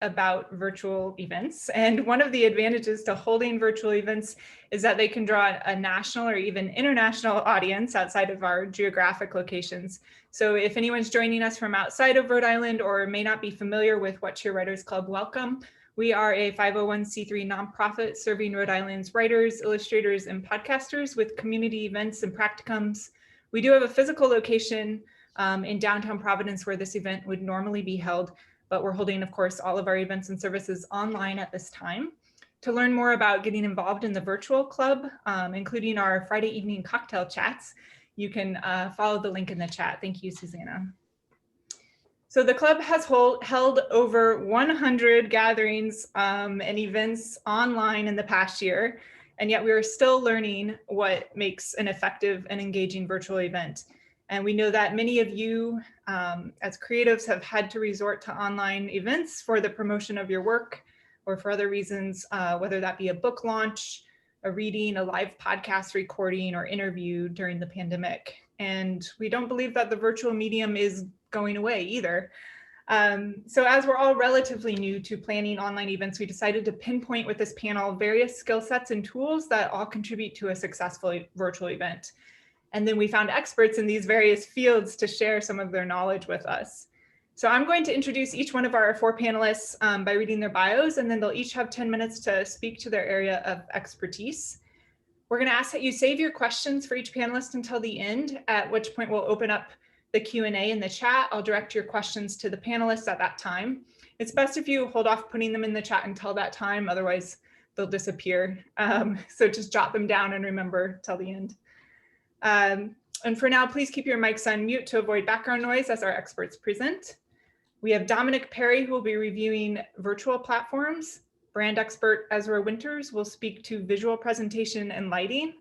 about virtual events. And one of the advantages to holding virtual events is that they can draw a national or even international audience outside of our geographic locations. So if anyone's joining us from outside of Rhode Island or may not be familiar with What Cheer Writers Club, welcome. We are a 501c3 nonprofit serving Rhode Island's writers, illustrators, and podcasters with community events and practicums. We do have a physical location in downtown Providence where this event would normally be held, but we're holding, of course, all of our events and services online at this time. To learn more about getting involved in the virtual club, including our Friday evening cocktail chats, you can follow the link in the chat. Thank you, Susanna. So the club has held over 100 gatherings and events online in the past year, and yet we are still learning what makes an effective and engaging virtual event. And we know that many of you as creatives have had to resort to online events for the promotion of your work or for other reasons, whether that be a book launch, a reading, a live podcast recording, or interview during the pandemic. And we don't believe that the virtual medium is going away either. So as we're all relatively new to planning online events, we decided to pinpoint with this panel various skill sets and tools that all contribute to a successful virtual event. And then we found experts in these various fields to share some of their knowledge with us. So I'm going to introduce each one of our 4 panelists by reading their bios, and then they'll each have 10 minutes to speak to their area of expertise. We're going to ask that you save your questions for each panelist until the end, at which point we'll open up the Q&A in the chat. I'll direct your questions to the panelists at that time. It's best if you hold off putting them in the chat until that time, otherwise they'll disappear. So just jot them down and remember till the end. And for now, please keep your mics on mute to avoid background noise as our experts present. We have Dominic Perry, who will be reviewing virtual platforms. Brand expert Ezra Winters will speak to visual presentation and lighting.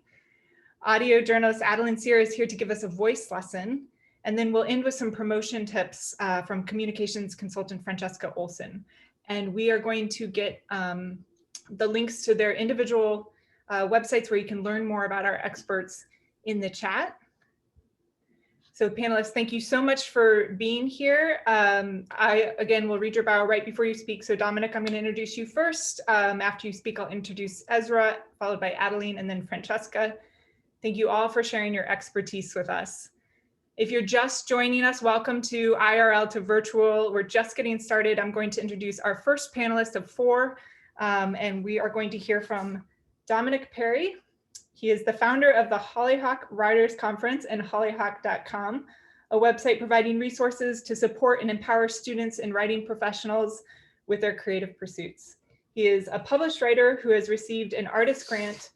Audio journalist Adeline Sire is here to give us a voice lesson. And then we'll end with some promotion tips from communications consultant Francesca Olsen. And we are going to get the links to their individual websites where you can learn more about our experts in the chat. So panelists, thank you so much for being here. I, again, will read your bio right before you speak. So Dominic, I'm going to introduce you first. After you speak, I'll introduce Ezra, followed by Adeline, and then Francesca. Thank you all for sharing your expertise with us. If you're just joining us, welcome to IRL to virtual. We're just getting started. I'm going to introduce our first panelist of 4, and we are going to hear from Dominic Perry. He is the founder of the Hollyhock Writers Conference and hollyhock.com, a website providing resources to support and empower students and writing professionals with their creative pursuits. He is a published writer who has received an artist grant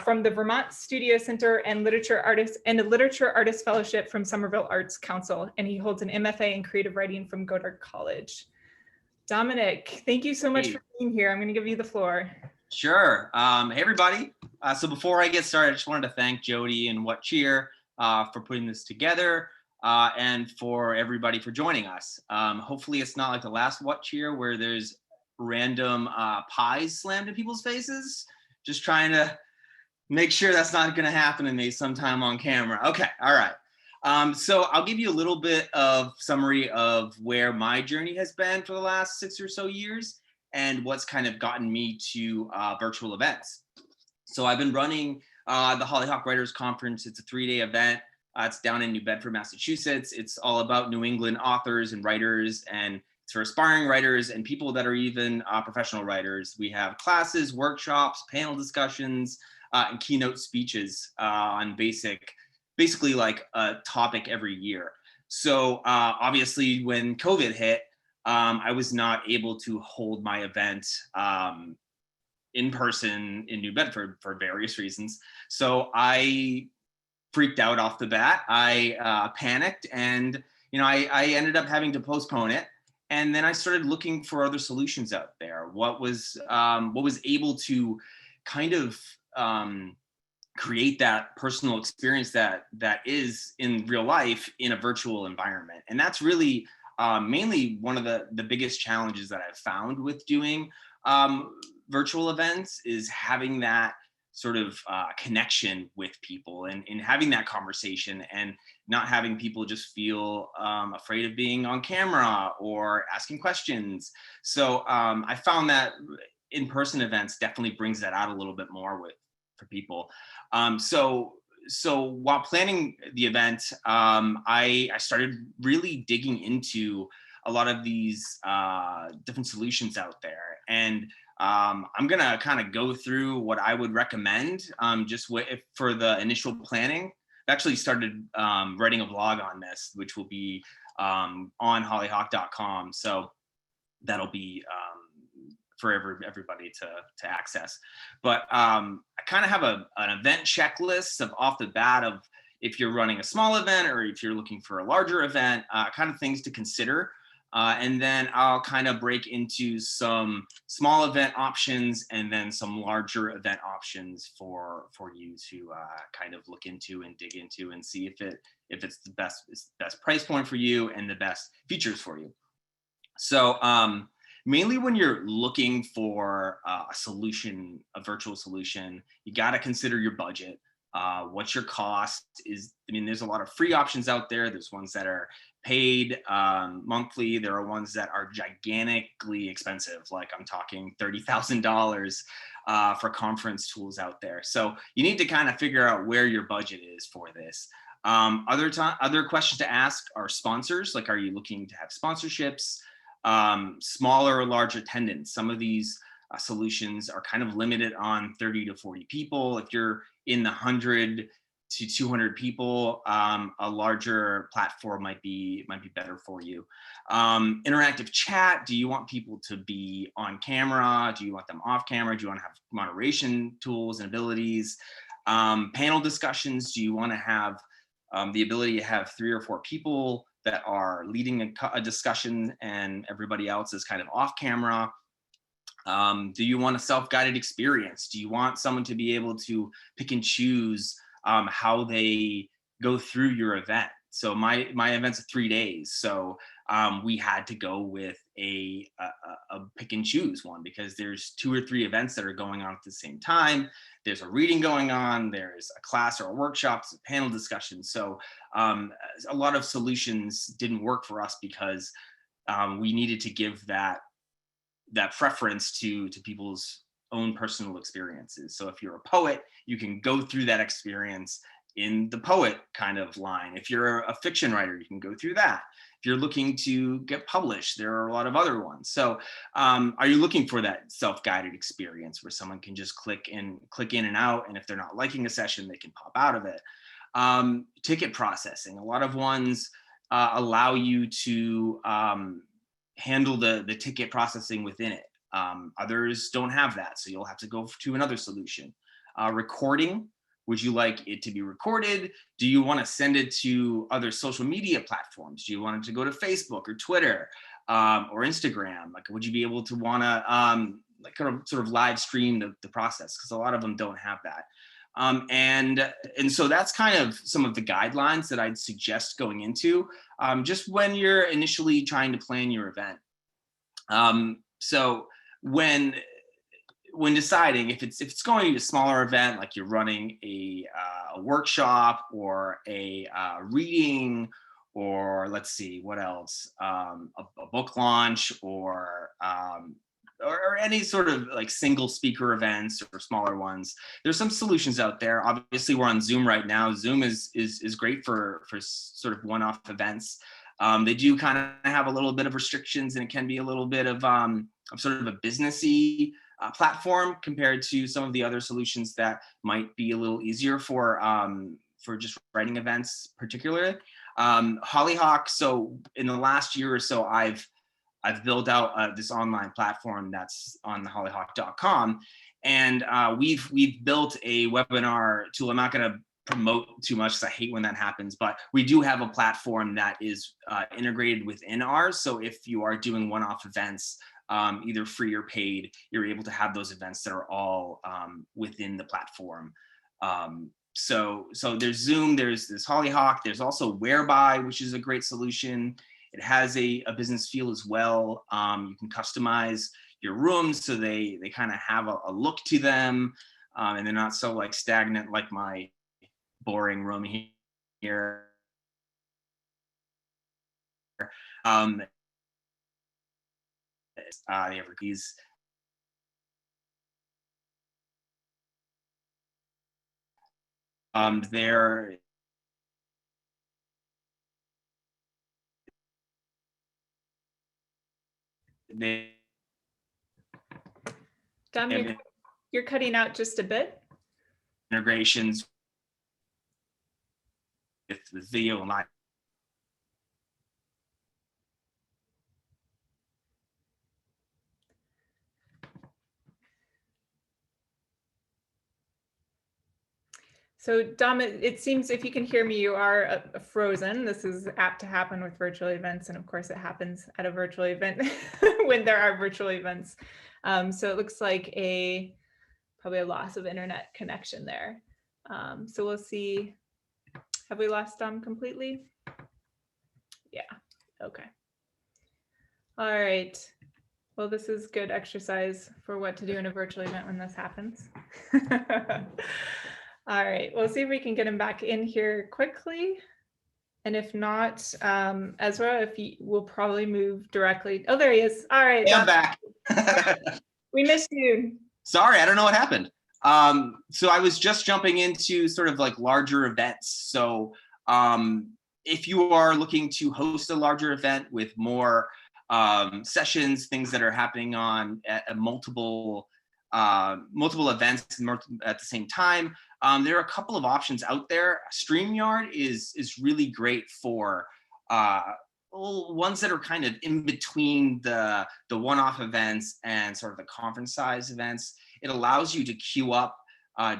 from the Vermont Studio Center and a Literature Artist Fellowship from Somerville Arts Council, and he holds an MFA in creative writing from Goddard College. Dominic, thank you so much for being here. I'm going to give you the floor. Sure. Hey, everybody. So before I get started, I just wanted to thank Jody and What Cheer for putting this together and for everybody for joining us. Hopefully it's not like the last What Cheer where there's random pies slammed in people's faces. Just trying to make sure that's not going to happen to me sometime on camera. Okay. All right. So I'll give you a little bit of summary of where my journey has been for the last 6 or so years and what's kind of gotten me to virtual events. So I've been running the Hollyhock Writers Conference. It's a 3-day event. It's down in New Bedford, Massachusetts. It's all about New England authors and writers, and it's for aspiring writers and people that are even professional writers. We have classes, workshops, panel discussions, and keynote speeches on basically like a topic every year. So obviously when COVID hit, I was not able to hold my event in person in New Bedford for various reasons. So I freaked out off the bat. I panicked, and I ended up having to postpone it. And then I started looking for other solutions out there. What was able to kind of create that personal experience that is in real life in a virtual environment. And that's really mainly one of the biggest challenges that I've found with doing virtual events, is having that sort of connection with people and having that conversation, and not having people just feel afraid of being on camera or asking questions. So I found that in-person events definitely brings that out a little bit more for people. So while planning the event, I started really digging into a lot of these different solutions out there. And I'm gonna kind of go through what I would recommend just for the initial planning. I actually started writing a blog on this, which will be on hollyhock.com. So that'll be for everybody to access. But I kind of have an event checklist of off the bat of if you're running a small event or if you're looking for a larger event, kind of things to consider. And then I'll kind of break into some small event options and then some larger event options for you to kind of look into and dig into and see if it's the best price point for you and the best features for you. So mainly when you're looking for a solution, a virtual solution, you got to consider your budget. What your cost is. I mean, there's a lot of free options out there. There's ones that are paid monthly. There are ones that are gigantically expensive. Like I'm talking $30,000 for conference tools out there. So you need to kind of figure out where your budget is for this. Other questions to ask are sponsors. Like, are you looking to have sponsorships? Smaller or large attendance. Some of these solutions are kind of limited on 30 to 40 people. If you're in the 100 to 200 people, a larger platform might be better for you. Interactive chat. Do you want people to be on camera? Do you want them off camera? Do you want to have moderation tools and abilities? Panel discussions. Do you want to have the ability to have 3 or 4 people that are leading a discussion and everybody else is kind of off camera? Do you want a self-guided experience? Do you want someone to be able to pick and choose how they go through your event? So my event's 3 days. So we had to go with a pick and choose one because there's 2 or 3 events that are going on at the same time. There's a reading going on, there's a class or a workshop, a panel discussion. So a lot of solutions didn't work for us because we needed to give that preference to people's own personal experiences. So if you're a poet, you can go through that experience in the poet kind of line. If you're a fiction writer, you can go through that. If you're looking to get published, there are a lot of other ones. So are you looking for that self-guided experience where someone can just click in and out, and if they're not liking a session, they can pop out of it? Ticket processing. A lot of ones allow you to handle the ticket processing within it. Others don't have that, so you'll have to go to another solution. Recording. Would you like it to be recorded? Do you want to send it to other social media platforms? Do you want it to go to Facebook or Twitter or Instagram? Like, would you be able to want to like kind of sort of live stream the process? Because a lot of them don't have that. And so that's kind of some of the guidelines that I'd suggest going into just when you're initially trying to plan your event. So when deciding if it's going to be a smaller event, like you're running a workshop or a reading, or let's see what else, a book launch, or any sort of like single speaker events or smaller ones, there's some solutions out there. Obviously, we're on Zoom right now. Zoom is great for sort of one-off events. They do kind of have a little bit of restrictions, and it can be a little bit of sort of a businessy platform compared to some of the other solutions that might be a little easier for just writing events, particularly. Hollyhock. So in the last year or so, I've built out this online platform that's on hollyhock.com, and we've built a webinar tool. I'm not going to promote too much because I hate when that happens, but we do have a platform that is integrated within ours. So if you are doing one-off events, either free or paid, you're able to have those events that are all within the platform. So there's Zoom, there's Hollyhock, there's also Whereby, which is a great solution. It has a business feel as well. You can customize your rooms so they kind of have a look to them. and they're not so like stagnant like my boring room here. They have these they're they Dom, you're cutting out just a bit. Integrations with video and live. So Dom, it seems if you can hear me, you are frozen. This is apt to happen with virtual events. And of course it happens at a virtual event when there are virtual events. So it looks like probably a loss of internet connection there. So we'll see. Have we lost Dom completely? Yeah, okay. All right. Well, this is good exercise for what to do in a virtual event when this happens. All right, we'll see if we can get him back in here quickly. And if not, Ezra, we'll probably move directly. Oh, there he is. All right. Yeah, I'm back. We missed you. Sorry, I don't know what happened. So I was just jumping into sort of like larger events. So if you are looking to host a larger event with more sessions, things that are happening on multiple events at the same time, there are a couple of options out there. StreamYard is really great for ones that are kind of in between the one-off events and sort of the conference size events. It allows you to queue up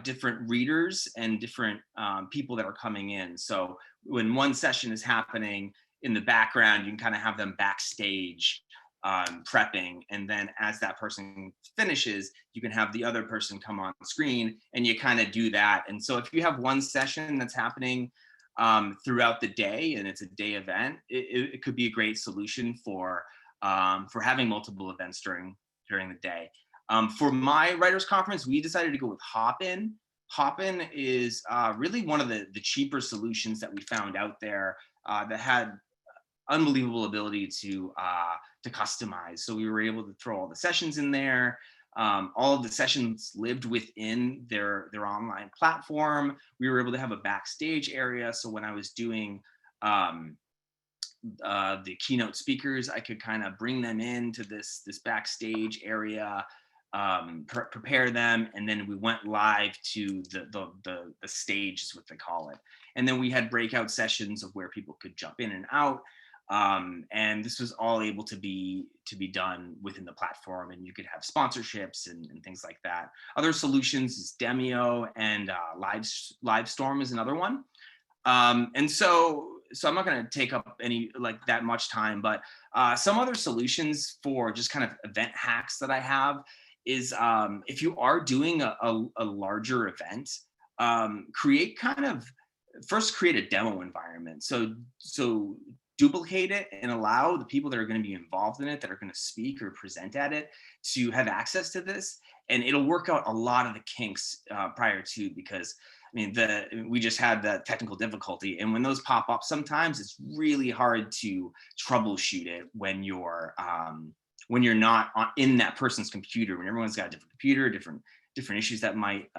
different readers and different people that are coming in. So when one session is happening in the background, you can kind of have them backstage prepping, and then as that person finishes, you can have the other person come on screen, and you kind of do that. And so if you have one session that's happening throughout the day and it's a day event, it could be a great solution for having multiple events during the day. For my writers conference, we decided to go with Hopin. Hopin is really one of the cheaper solutions that we found out there that had unbelievable ability to customize. So we were able to throw all the sessions in there. All of the sessions lived within their online platform. We were able to have a backstage area. So when I was doing the keynote speakers, I could kind of bring them into this backstage area, prepare them, and then we went live to the stage is what they call it. And then we had breakout sessions of where people could jump in and out. And this was all able to be done within the platform, and you could have sponsorships and things like that. Other solutions is Demio, and Livestorm is another one. And so I'm not going to take up any like that much time, but some other solutions for just kind of event hacks that I have is if you are doing a larger event, create a demo environment. So duplicate it and allow the people that are going to be involved in it, that are going to speak or present at it, to have access to this, and it'll work out a lot of the kinks prior to, because I mean, we just had the technical difficulty, and when those pop up, sometimes it's really hard to troubleshoot it when you're not in that person's computer, when everyone's got a different computer, different issues that might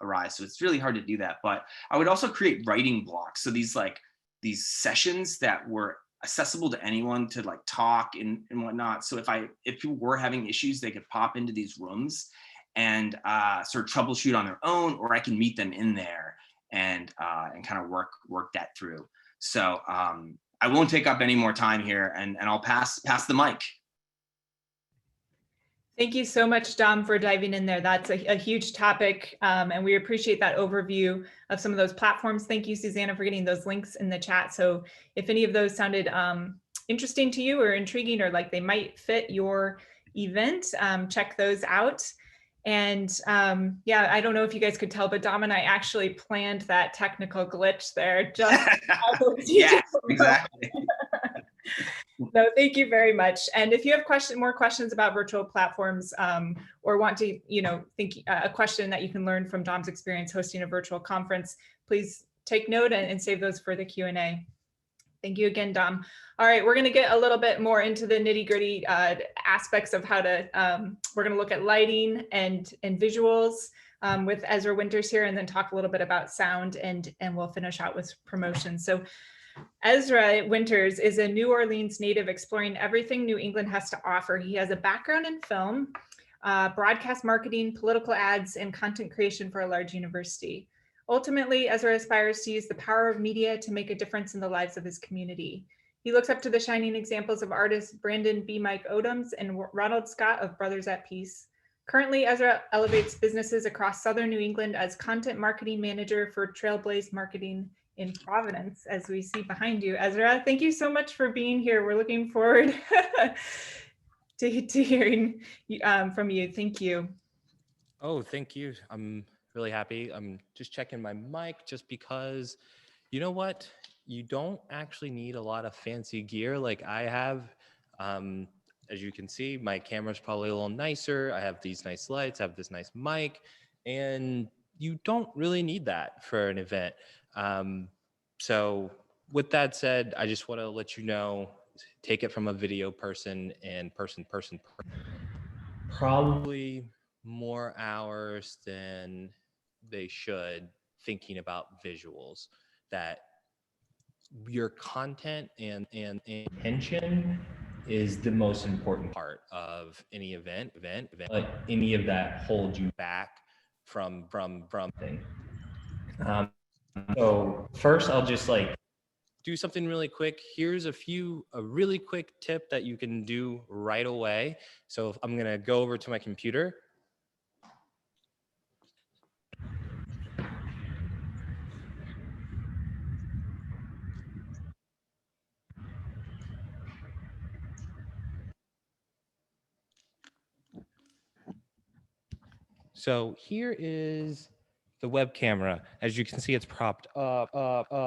arise. So it's really hard to do that. But I would also create writing blocks. So these sessions that were accessible to anyone to like talk and whatnot. So if people were having issues, they could pop into these rooms and sort of troubleshoot on their own, or I can meet them in there and kind of work that through. So I won't take up any more time here, and I'll pass the mic. Thank you so much, Dom, for diving in there. That's a huge topic, and we appreciate that overview of some of those platforms. Thank you, Susanna, for getting those links in the chat. So if any of those sounded interesting to you or intriguing, or like they might fit your event, check those out. And yeah, I don't know if you guys could tell, but Dom and I actually planned that technical glitch there. Just yeah, exactly. No, thank you very much. And if you have more questions about virtual platforms, or want to, think a question that you can learn from Dom's experience hosting a virtual conference, please take note and save those for the Q&A. Thank you again, Dom. All right, we're going to get a little bit more into the nitty-gritty aspects of how to. We're going to look at lighting and visuals with Ezra Winters here, and then talk a little bit about sound, and we'll finish out with promotion. So Ezra Winters is a New Orleans native exploring everything New England has to offer. He has a background in film, broadcast marketing, political ads, and content creation for a large university. Ultimately, Ezra aspires to use the power of media to make a difference in the lives of his community. He looks up to the shining examples of artists Brandon B. Mike Odoms and Ronald Scott of Brothers at Peace. Currently, Ezra elevates businesses across Southern New England as content marketing manager for Trailblaze Marketing in Providence, as we see behind you. Ezra, thank you so much for being here. We're looking forward to hearing from you. Thank you. Oh, thank you. I'm really happy. I'm just checking my mic just because, you know what? You don't actually need a lot of fancy gear like I have. As you can see, my camera's probably a little nicer. I have these nice lights, I have this nice mic, and you don't really need that for an event. So with that said, I just want to let you know, take it from a video person and person, probably more hours than they should thinking about visuals, that your content and intention is the most important part of any event, but any of that holds you back from thing. So first I'll just do something really quick. Here's a really quick tip that you can do right away. So I'm gonna go over to my computer. So here is the web camera. As you can see, it's propped up.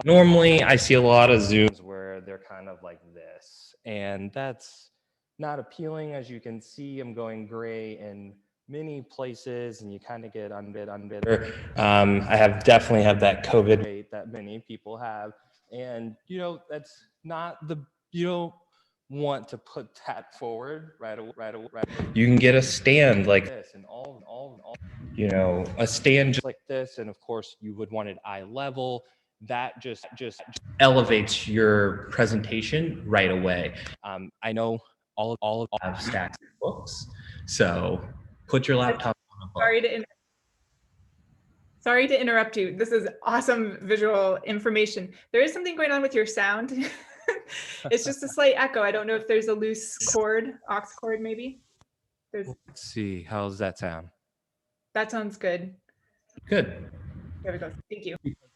Normally, I see a lot of Zooms where they're kind of like this, and that's not appealing. As you can see, I'm going gray in many places, and you kind of get unbitter. I definitely have that COVID rate that many people have, and that's not the want to put that forward right away. You can get a stand like this, and a stand just like this, and of course you would want it eye level. That just elevates your presentation right away. I know all of have stacks of books, so put your laptop on a book. Sorry to interrupt you. This is awesome visual information. There is something going on with your sound. It's just a slight echo. I don't know if there's a loose cord, aux cord maybe. Let's see. How's that sound? That sounds good. Good. There we go. Thank you.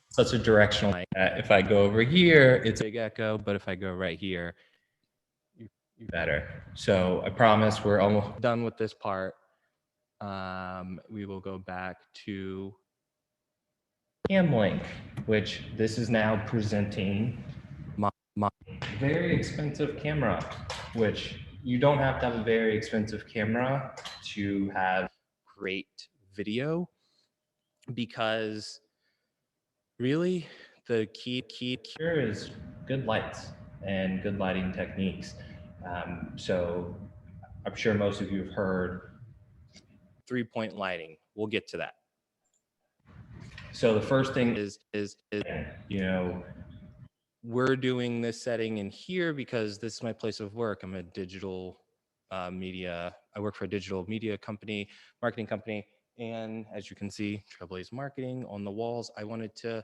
Such a directional light. If I go over here, it's a big echo, but if I go right here, you better. So I promise we're almost done with this part. We will go back to CamLink, which this is now presenting my very expensive camera, which you don't have to have a very expensive camera to have great video, because really the key here is good lights and good lighting techniques. So I'm sure most of you have heard 3-point lighting. We'll get to that. So the first thing is we're doing this setting in here because this is my place of work. I'm a digital media. I work for a digital media company, marketing company. And as you can see, Trailblaze Marketing on the walls. I wanted to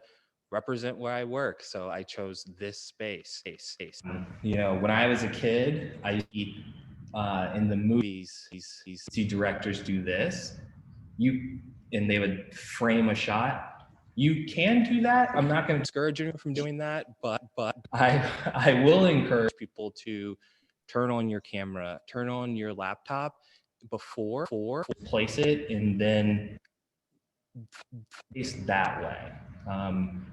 represent where I work, so I chose this space. When I was a kid, I used to in the movies, see directors do this. And they would frame a shot. You can do that. I'm not going to discourage you from doing that, but I will encourage people to turn on your camera, turn on your laptop before place it, and then face that way.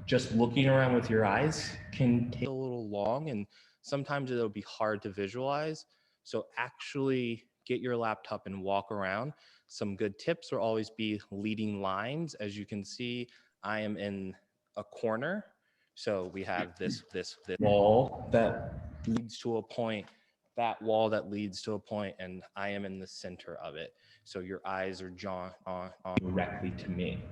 Just looking around with your eyes can take a little long, and sometimes it'll be hard to visualize. So actually get your laptop and walk around. Some good tips will always be leading lines. As you can see, I am in a corner. So we have this wall that leads to a point, that wall that leads to a point, and I am in the center of it. So your eyes are drawn on directly to me.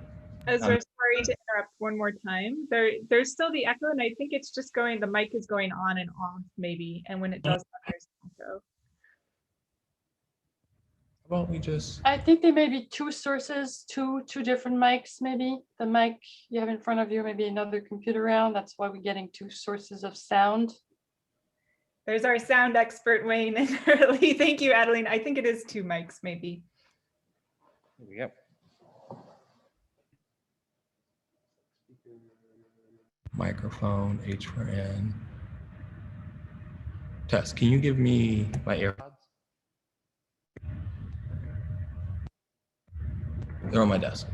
Ezra, sorry to interrupt one more time. There's still the echo, and I think it's just the mic is going on and off maybe. And when it does that, there's an echo. Well, we just. I think there may be two sources, two different mics, maybe. The mic you have in front of you, maybe another computer around. That's why we're getting two sources of sound. There's our sound expert, Wayne and Hurley. Thank you, Adeline. I think it is two mics, maybe. Here we go. Microphone, H4n. Tess, can you give me my AirPods? They're on my desk.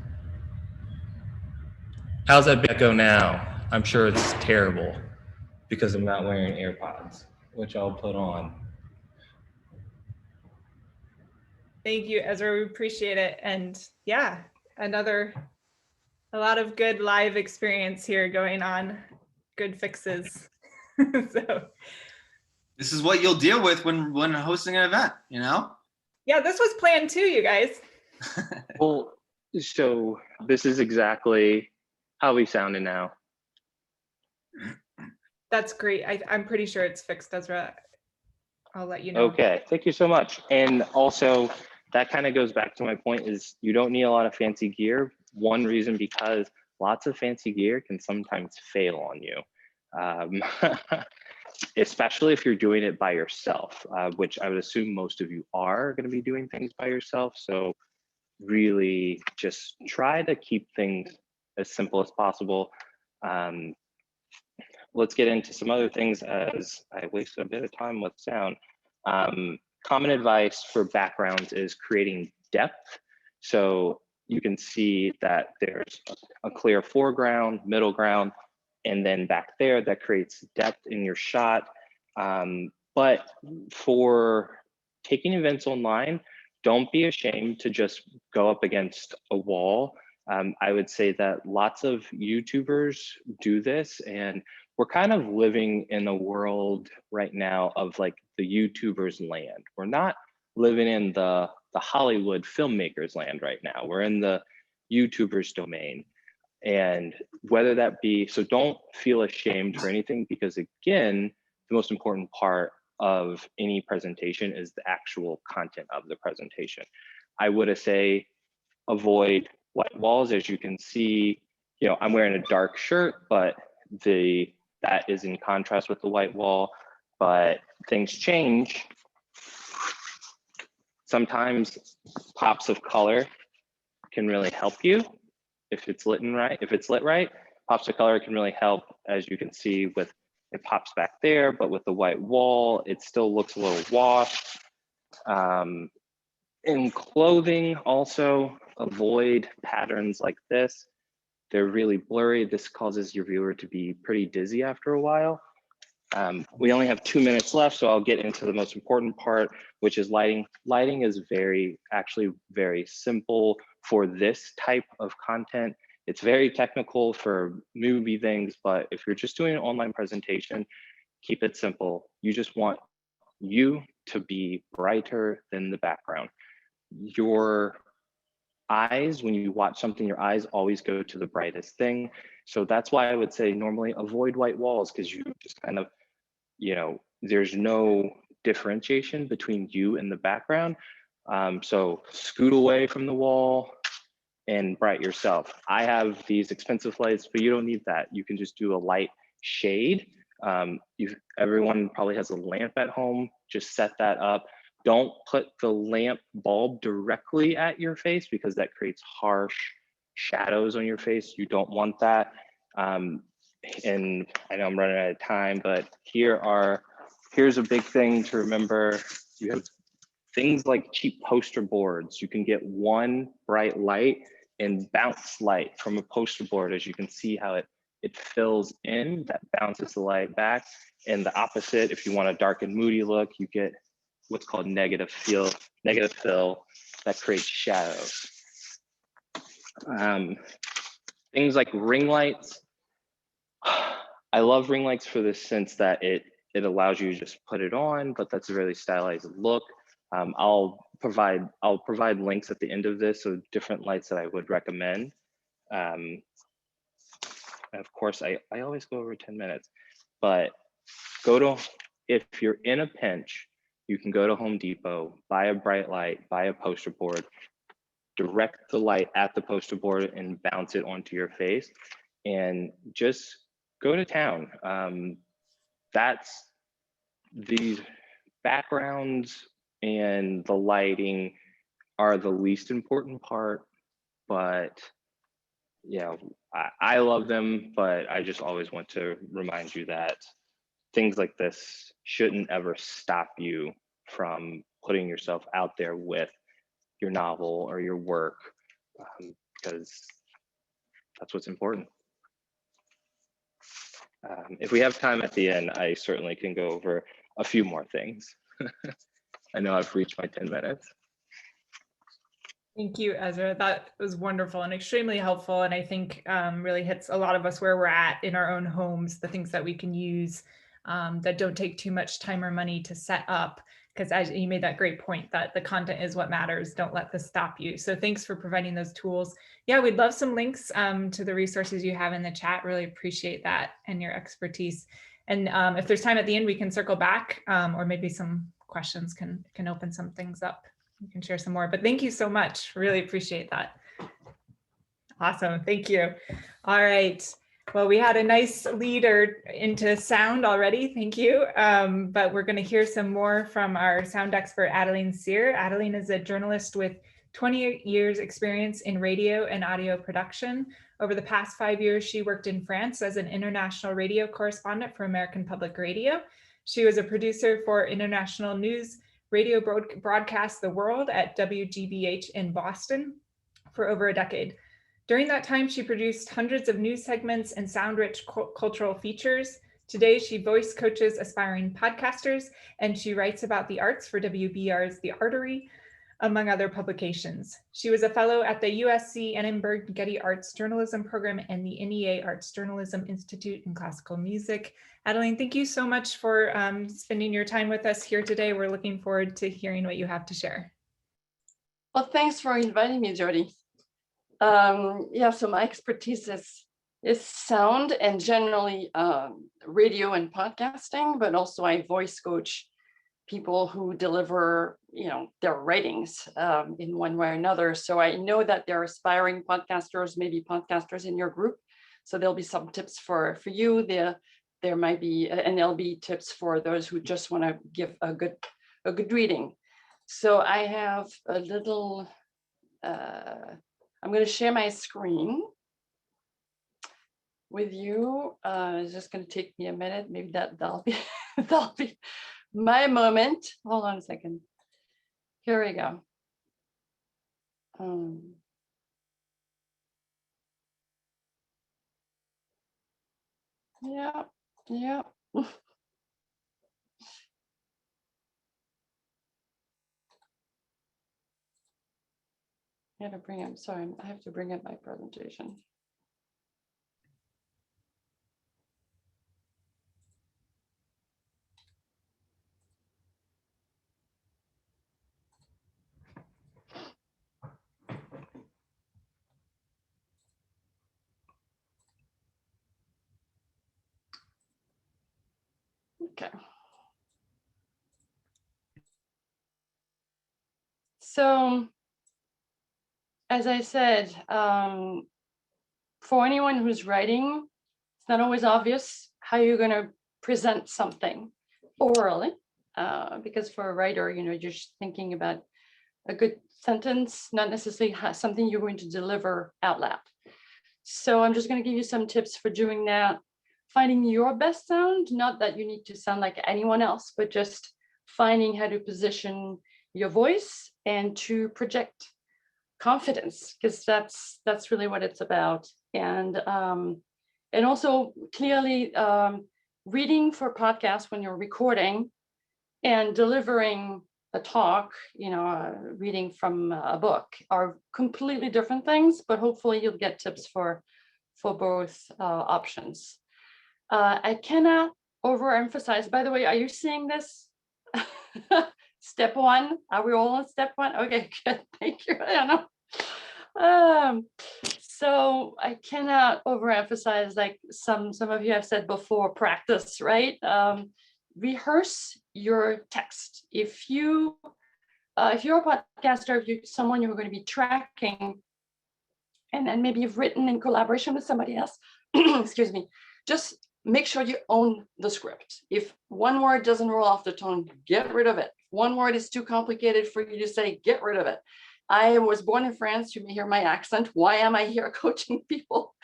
How's that echo now? I'm sure it's terrible because I'm not wearing AirPods, which I'll put on. Thank you, Ezra. We appreciate it. And yeah, a lot of good live experience here going on. Good fixes. So This is what you'll deal with when hosting an event, you know? yeah, this was planned too, you guys. Well, so this is exactly how we sounded now. That's great. I'm pretty sure it's fixed, Ezra. I'll let you know. Okay, thank you so much. And also, that kind of goes back to my point is you don't need a lot of fancy gear. One reason because lots of fancy gear can sometimes fail on you. Especially if you're doing it by yourself, which I would assume most of you are going to be doing things by yourself. So really just try to keep things as simple as possible. Let's get into some other things as I wasted a bit of time with sound. Common advice for backgrounds is creating depth. So you can see that there's a clear foreground, middle ground, and then back there that creates depth in your shot. But for taking events online, don't be ashamed to just go up against a wall. I would say that lots of YouTubers do this, and we're kind of living in a world right now of like the YouTubers land. We're not living in the Hollywood filmmakers land right now. We're in the YouTubers domain. And whether that be, so don't feel ashamed for anything, because again, the most important part of any presentation is the actual content of the presentation. I would say avoid white walls. As you can see, you know, I'm wearing a dark shirt, but that is in contrast with the white wall, but things change. Sometimes pops of color can really help you if it's lit right. Pops of color can really help, as you can see with it pops back there, but with the white wall, it still looks a little washed. In clothing, also avoid patterns like this. They're really blurry. This causes your viewer to be pretty dizzy after a while. We only have 2 minutes left, so I'll get into the most important part, which is lighting. Lighting is actually very simple for this type of content. It's very technical for movie things, but if you're just doing an online presentation, keep it simple. You just want you to be brighter than the background. Your eyes, when you watch something, your eyes always go to the brightest thing. So that's why I would say normally avoid white walls, because you just kind of, you know, there's no differentiation between you and the background. So scoot away from the wall and bright yourself. I have these expensive lights, but you don't need that. You can just do a light shade. Everyone probably has a lamp at home. Just set that up. Don't put the lamp bulb directly at your face, because that creates harsh shadows on your face. You don't want that. And I know I'm running out of time, but here's a big thing to remember. You have things like cheap poster boards. You can get one bright light and bounce light from a poster board. As you can see how it fills in, that bounces the light back. And the opposite, if you want a dark and moody look, you get what's called negative fill that creates shadows. Things like ring lights. I love ring lights for the sense that it allows you to just put it on, but that's a really stylized look. I'll provide links at the end of this of different lights that I would recommend. And of course, I always go over 10 minutes, but if you're in a pinch, you can go to Home Depot, buy a bright light, buy a poster board, direct the light at the poster board and bounce it onto your face, and just go to town. That's the backgrounds and the lighting are the least important part, but yeah, I love them, but I just always want to remind you that things like this shouldn't ever stop you from putting yourself out there with your novel or your work, because that's what's important. If we have time at the end, I certainly can go over a few more things. I know I've reached my 10 minutes. Thank you, Ezra. That was wonderful and extremely helpful. And I think really hits a lot of us where we're at in our own homes, the things that we can use that don't take too much time or money to set up. Because as you made that great point that the content is what matters. Don't let this stop you. So thanks for providing those tools. Yeah, we'd love some links to the resources you have in the chat. Really appreciate that and your expertise. And if there's time at the end, we can circle back or maybe some questions can open some things up. You can share some more, but thank you so much. Really appreciate that. Awesome, thank you. All right, well, we had a nice leader into sound already, thank you. But we're gonna hear some more from our sound expert, Adeline Sire. Adeline is a journalist with 28 years experience in radio and audio production. Over the past 5 years, she worked in France as an international radio correspondent for American Public Radio. She was a producer for international news radio broadcast The World at WGBH in Boston for over a decade. During that time, she produced hundreds of news segments and sound-rich cultural features. Today, she voice coaches aspiring podcasters, and she writes about the arts for WBR's The Artery, among other publications. She was a fellow at the USC Annenberg Getty Arts Journalism Program and the NEA Arts Journalism Institute in Classical Music. Adeline, thank you so much for spending your time with us here today. We're looking forward to hearing what you have to share. Well, thanks for inviting me, Jody. Yeah, so my expertise is sound and generally radio and podcasting, but also I voice coach people who deliver, their writings in one way or another. So I know that there are aspiring podcasters, maybe podcasters in your group. So there'll be some tips for you. There might be, and there'll be tips for those who just want to give a good reading. So I have a little, I'm going to share my screen with you. It's just going to take me a minute. Maybe that'll be that'll be my moment. Hold on a second. Here we go. Yeah. I have to bring up, sorry, I have to bring up my presentation. Okay. So, as I said, for anyone who's writing, it's not always obvious how you're going to present something orally, because for a writer, you're just thinking about a good sentence, not necessarily something you're going to deliver out loud. So I'm just going to give you some tips for doing that. Finding your best sound, not that you need to sound like anyone else, but just finding how to position your voice and to project confidence, because that's really what it's about. And also clearly reading for podcasts when you're recording and delivering a talk, reading from a book are completely different things, but hopefully you'll get tips for both options. I cannot overemphasize, by the way, are you seeing this? Step one, are we all on step one? Okay, good, thank you, I know. So I cannot overemphasize, like some of you have said before, practice, right? Rehearse your text. If you're a podcaster, if you're someone you're going to be tracking, and maybe you've written in collaboration with somebody else, excuse me, just make sure you own the script. If one word doesn't roll off the tongue, get rid of it. One word is too complicated for you to say, get rid of it. I was born in France. You may hear my accent. Why am I here coaching people?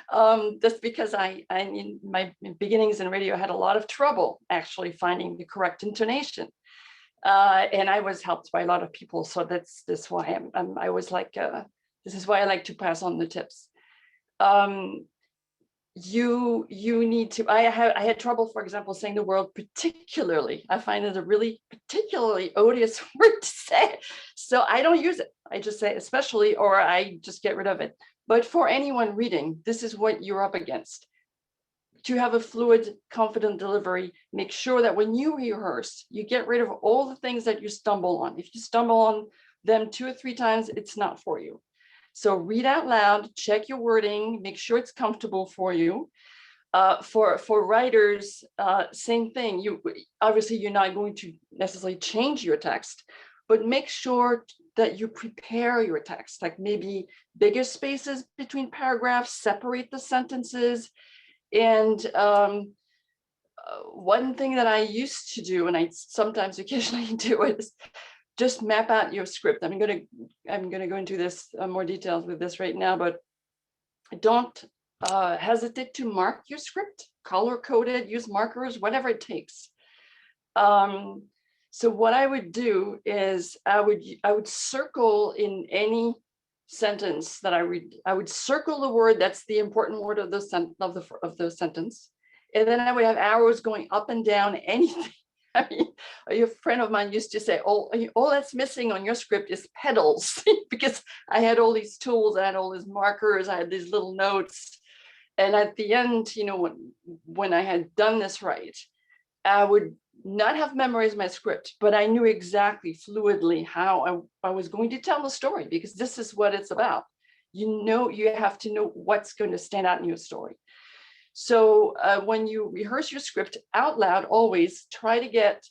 That's because I in my beginnings in radio, had a lot of trouble actually finding the correct intonation. And I was helped by a lot of people. So that's why I was like, this is why I like to pass on the tips. You need to, I had trouble, for example, saying the word particularly. I find it a really particularly odious word to say. So I don't use it. I just say especially, or I just get rid of it. But for anyone reading, this is what you're up against. To have a fluid, confident delivery, make sure that when you rehearse, you get rid of all the things that you stumble on. If you stumble on them 2 or 3 times, it's not for you. So read out loud, check your wording, make sure it's comfortable for you. For writers, same thing. Obviously you're not going to necessarily change your text, but make sure that you prepare your text, like maybe bigger spaces between paragraphs, separate the sentences. And one thing that I used to do, and I sometimes occasionally do, is just map out your script. I'm going to go into this more details with this right now, but don't hesitate to mark your script, color coded, use markers, whatever it takes. So what I would do is I would circle in any sentence that I read. I would circle the word that's the important word of the sentence, and then I would have arrows going up and down anything. I mean, a friend of mine used to say, all that's missing on your script is pedals, because I had all these tools, I had all these markers, I had these little notes. And at the end, when I had done this right, I would not have memorized my script, but I knew exactly fluidly how I was going to tell the story, because this is what it's about. You have to know what's going to stand out in your story. So when you rehearse your script out loud, always try to get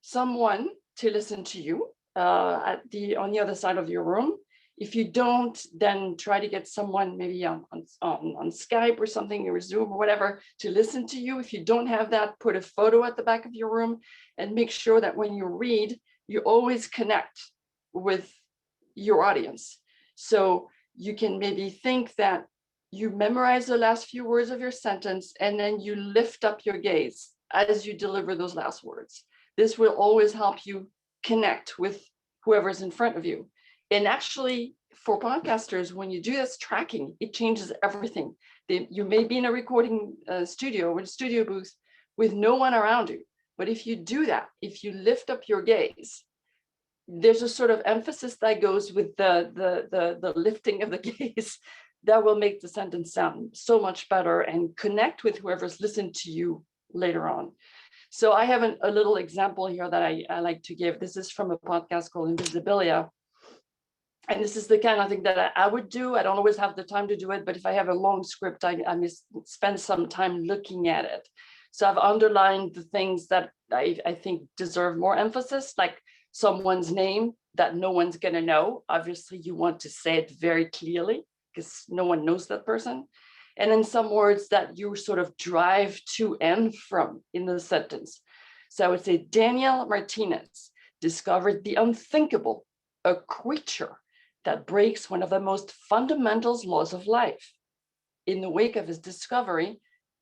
someone to listen to you on the other side of your room. If you don't, then try to get someone maybe on Skype or something, or Zoom or whatever, to listen to you. If you don't have that, put a photo at the back of your room, and make sure that when you read, you always connect with your audience. So you can maybe think that you memorize the last few words of your sentence, and then you lift up your gaze as you deliver those last words. This will always help you connect with whoever's in front of you. And actually, for podcasters, when you do this tracking, it changes everything. You may be in a recording studio or a studio booth with no one around you. But if you do that, if you lift up your gaze, there's a sort of emphasis that goes with the lifting of the gaze that will make the sentence sound so much better and connect with whoever's listened to you later on. So I have a little example here that I like to give. This is from a podcast called Invisibilia. And this is the kind of thing that I would do. I don't always have the time to do it, but if I have a long script, I must spend some time looking at it. So I've underlined the things that I think deserve more emphasis, like someone's name that no one's going to know. Obviously, you want to say it very clearly, because no one knows that person. And then some words that you sort of drive to and from in the sentence. So I would say Daniel Martinez discovered the unthinkable, a creature that breaks one of the most fundamental laws of life. In the wake of his discovery,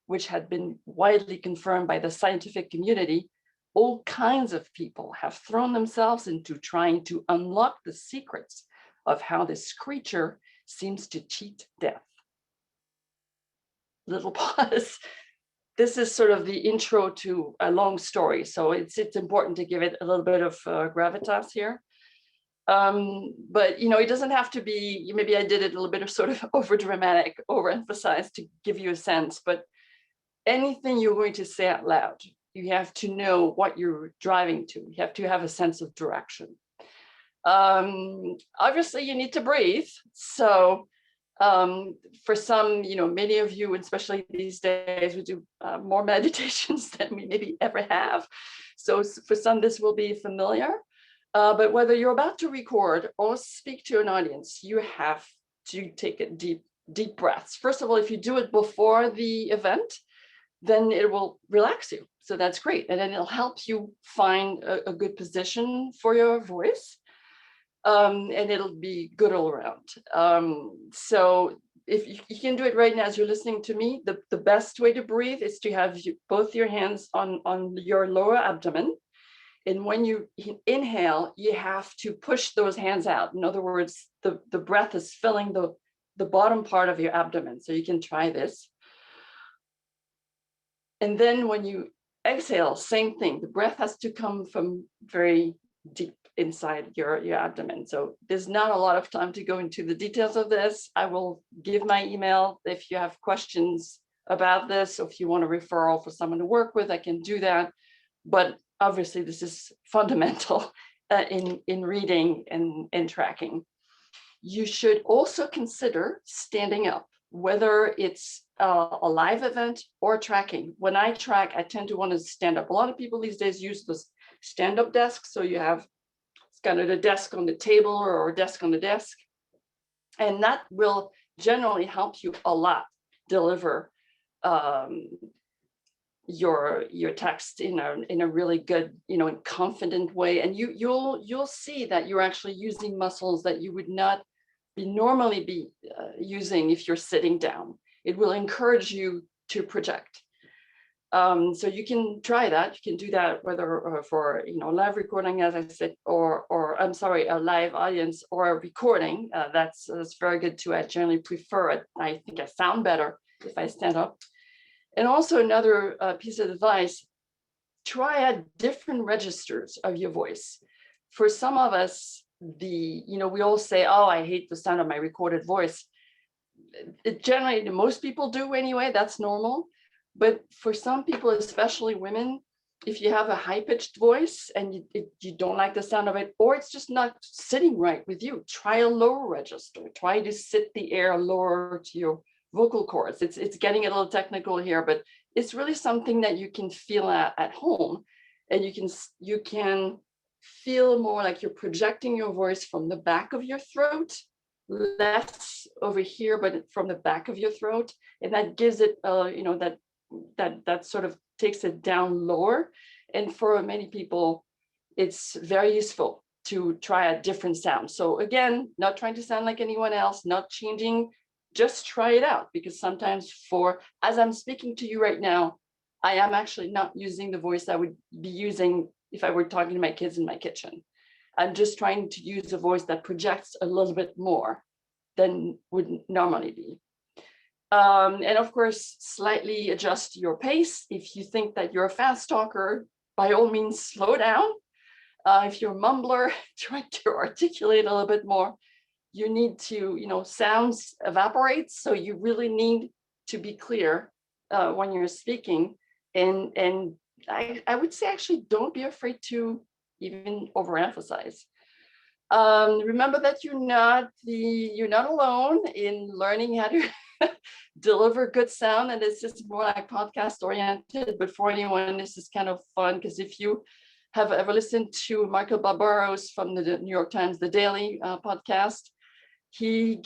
which had been widely confirmed by the scientific community, all kinds of people have thrown themselves into trying to unlock the secrets of how this creature seems to cheat death. Little pause. this is sort of the intro to a long story. So it's important to give it a little bit of gravitas here. But it doesn't have to be, maybe I did it a little bit of sort of over dramatic, overemphasized to give you a sense, but anything you're going to say out loud, you have to know what you're driving to. You have to have a sense of direction. Obviously you need to breathe. So for some, many of you, especially these days, we do more meditations than we maybe ever have. So for some, this will be familiar. But whether you're about to record or speak to an audience, you have to take a deep breaths. First of all, if you do it before the event, then it will relax you. So that's great. And then it'll help you find a good position for your voice. And it'll be good all around. So if you can do it right now as you're listening to me, the best way to breathe is to have both your hands on your lower abdomen. And when you inhale, you have to push those hands out. In other words, the breath is filling the bottom part of your abdomen. So you can try this. And then when you exhale, same thing. The breath has to come from very deep inside your abdomen. So there's not a lot of time to go into the details of this. I will give my email if you have questions about this, or if you want a referral for someone to work with, I can do that. But obviously this is fundamental in reading and tracking. You should also consider standing up, whether it's a live event or tracking. When I track, I tend to want to stand up. A lot of people these days use the stand-up desk. So you have kind of a desk on the table or a desk on the desk. And that will generally help you a lot deliver your text in a really good, and confident way. And you'll see that you're actually using muscles that you would not normally be using if you're sitting down. It will encourage you to project. So you can try that. You can do that whether for live recording, as I said, or I'm sorry, a live audience or a recording. That's very good too. I generally prefer it. I think I sound better if I stand up. And also another piece of advice: try out different registers of your voice. For some of us, we all say, "Oh, I hate the sound of my recorded voice." It generally, most people do anyway. That's normal. But for some people, especially women, if you have a high-pitched voice and you don't like the sound of it, or it's just not sitting right with you, try a lower register. Try to sit the air lower to your vocal cords. It's getting a little technical here, but it's really something that you can feel at home, and you can feel more like you're projecting your voice from the back of your throat, less over here, but from the back of your throat, and that gives it that sort of takes it down lower. And for many people, it's very useful to try a different sound. So again, not trying to sound like anyone else, not changing, just try it out. Because sometimes as I'm speaking to you right now, I am actually not using the voice I would be using if I were talking to my kids in my kitchen. I'm just trying to use a voice that projects a little bit more than would normally be. And of course, slightly adjust your pace. If you think that you're a fast talker, by all means, slow down. If you're a mumbler, try to articulate a little bit more. You need to, sounds evaporate. So you really need to be clear when you're speaking. And I would say, actually, don't be afraid to even overemphasize. Remember that you're not alone in learning how to deliver good sound, and it's just more like podcast oriented. But for anyone, this is kind of fun, because if you have ever listened to Michael Barbaros from the New York Times, The Daily podcast, he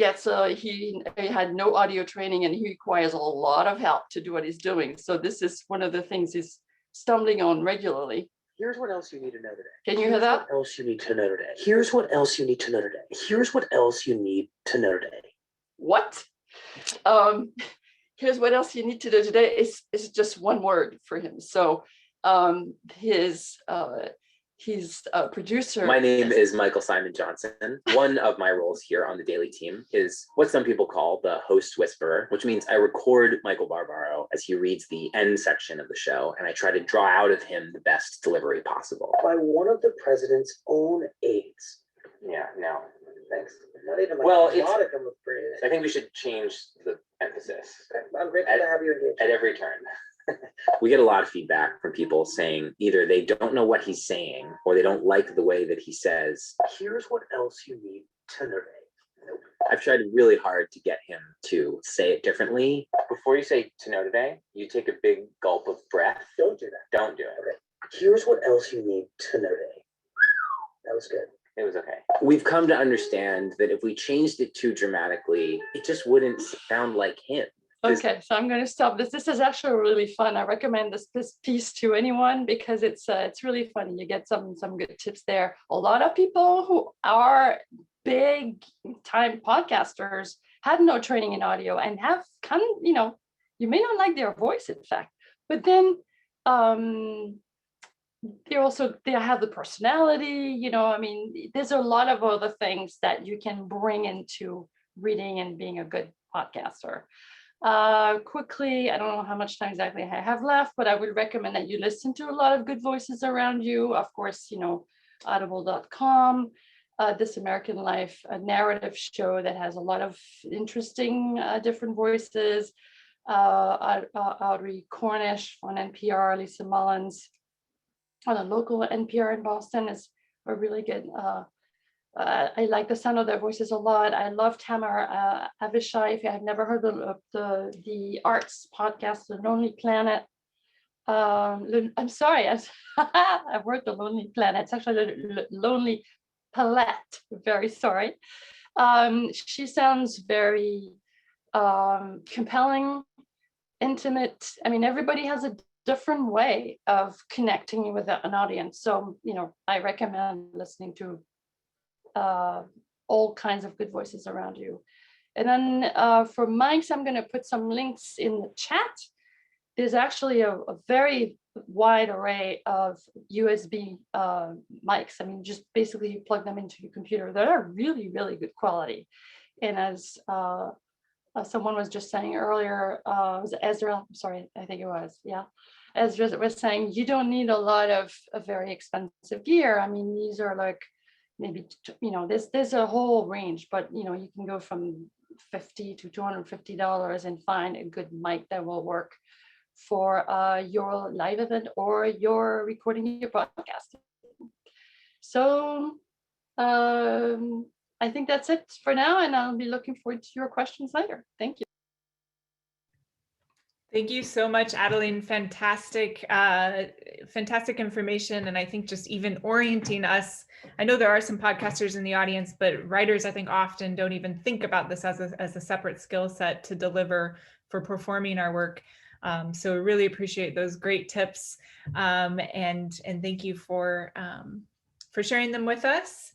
had no audio training, and he requires a lot of help to do what he's doing. So this is one of the things he's stumbling on regularly. Here's what else you need to know today. Can you hear that? What else you need to know today. Here's what else you need to know today. Here's what else you need to know today. What? Here's what else you need to know today is just one word for him. So he's a producer. My name is Michael Simon Johnson. One of my roles here on the Daily team is what some people call the host whisperer, which means I record Michael Barbaro as he reads the end section of the show, and I try to draw out of him the best delivery possible. By one of the president's own aides. Yeah, no, thanks. Not even like well, modicum of praise. I think we should change the emphasis. Okay. I'm grateful to have you engaged. At every turn. We get a lot of feedback from people saying either they don't know what he's saying or they don't like the way that he says, here's what else you need to know. Nope. I've tried really hard to get him to say it differently. Before you say to know today, you take a big gulp of breath. Don't do that. Don't do it. Okay. Here's what else you need to know today. That was good. It was okay. We've come to understand that if we changed it too dramatically, it just wouldn't sound like him. Okay, so I'm going to stop this. This is actually really fun. I recommend this piece to anyone because it's really funny. You get some good tips there. A lot of people who are big time podcasters had no training in audio and have kind of, you may not like their voice, in fact, but then they have the personality, there's a lot of other things that you can bring into reading and being a good podcaster. Quickly, I don't know how much time exactly I have left, but I would recommend that you listen to a lot of good voices around you. Of course, audible.com, This American Life, a narrative show that has a lot of interesting different voices. Audrey Cornish on NPR, Lisa Mullins on a local NPR in Boston is a really good. I like the sound of their voices a lot. I love Tamar Avishai. If you have never heard of the arts podcast, The Lonely Planet. I'm sorry, I've worked The Lonely Planet. It's actually Lonely Palette. Very sorry. She sounds very compelling, intimate. Everybody has a different way of connecting with an audience. So, I recommend listening to all kinds of good voices around you. And then for mics, I'm going to put some links in the chat. There's actually a very wide array of USB mics. Just basically you plug them into your computer. That are really, really good quality. And as someone was just saying earlier, was Ezra? I'm sorry, I think it was. Yeah. Ezra was saying you don't need a lot of very expensive gear. These are like maybe, there's a whole range, but you can go from $50 to $250 and find a good mic that will work for your live event or your recording your podcast. So I think that's it for now, and I'll be looking forward to your questions later. Thank you. Thank you so much, Adeline. Fantastic information. And I think just even orienting us, I know there are some podcasters in the audience, but writers, I think, often don't even think about this as a separate skill set to deliver for performing our work. So we really appreciate those great tips. And thank you for sharing them with us.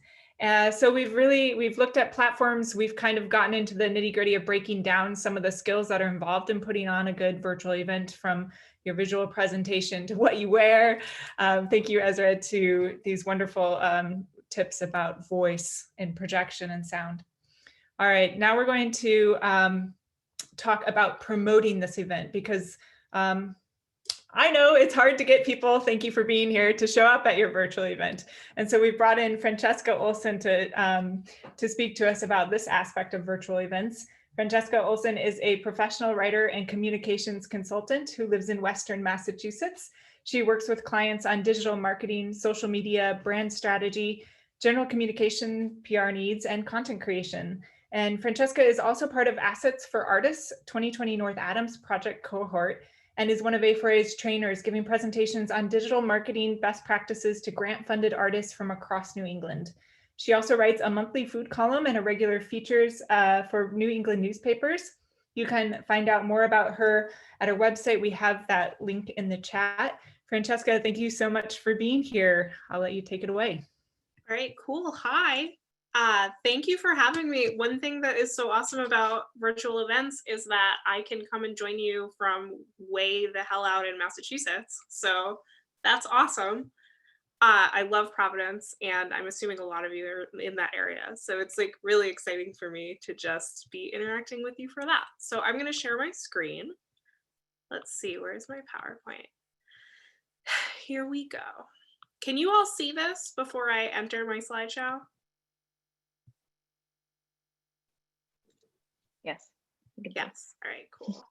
So we've looked at platforms. We've kind of gotten into the nitty gritty of breaking down some of the skills that are involved in putting on a good virtual event, from your visual presentation to what you wear. Thank you, Ezra, to these wonderful tips about voice and projection and sound. All right, now we're going to talk about promoting this event, because I know it's hard to get people, thank you for being here, to show up at your virtual event. And so we brought in Francesca Olsen to speak to us about this aspect of virtual events. Francesca Olsen is a professional writer and communications consultant who lives in Western Massachusetts. She works with clients on digital marketing, social media, brand strategy, general communication, PR needs, and content creation. And Francesca is also part of Assets for Artists 2020 North Adams project cohort, and is one of A4A's trainers, giving presentations on digital marketing best practices to grant-funded artists from across New England. She also writes a monthly food column and a regular features for New England newspapers. You can find out more about her at her website. We have that link in the chat. Francesca, thank you so much for being here. I'll let you take it away. All right, cool. Hi. Thank you for having me. One thing that is so awesome about virtual events is that I can come and join you from way the hell out in Massachusetts. So that's awesome. I love Providence, and I'm assuming a lot of you are in that area. So it's like really exciting for me to just be interacting with you for that. So I'm going to share my screen. Let's see, where's my PowerPoint? Here we go. Can you all see this before I enter my slideshow? Yes. Yes. All right, cool.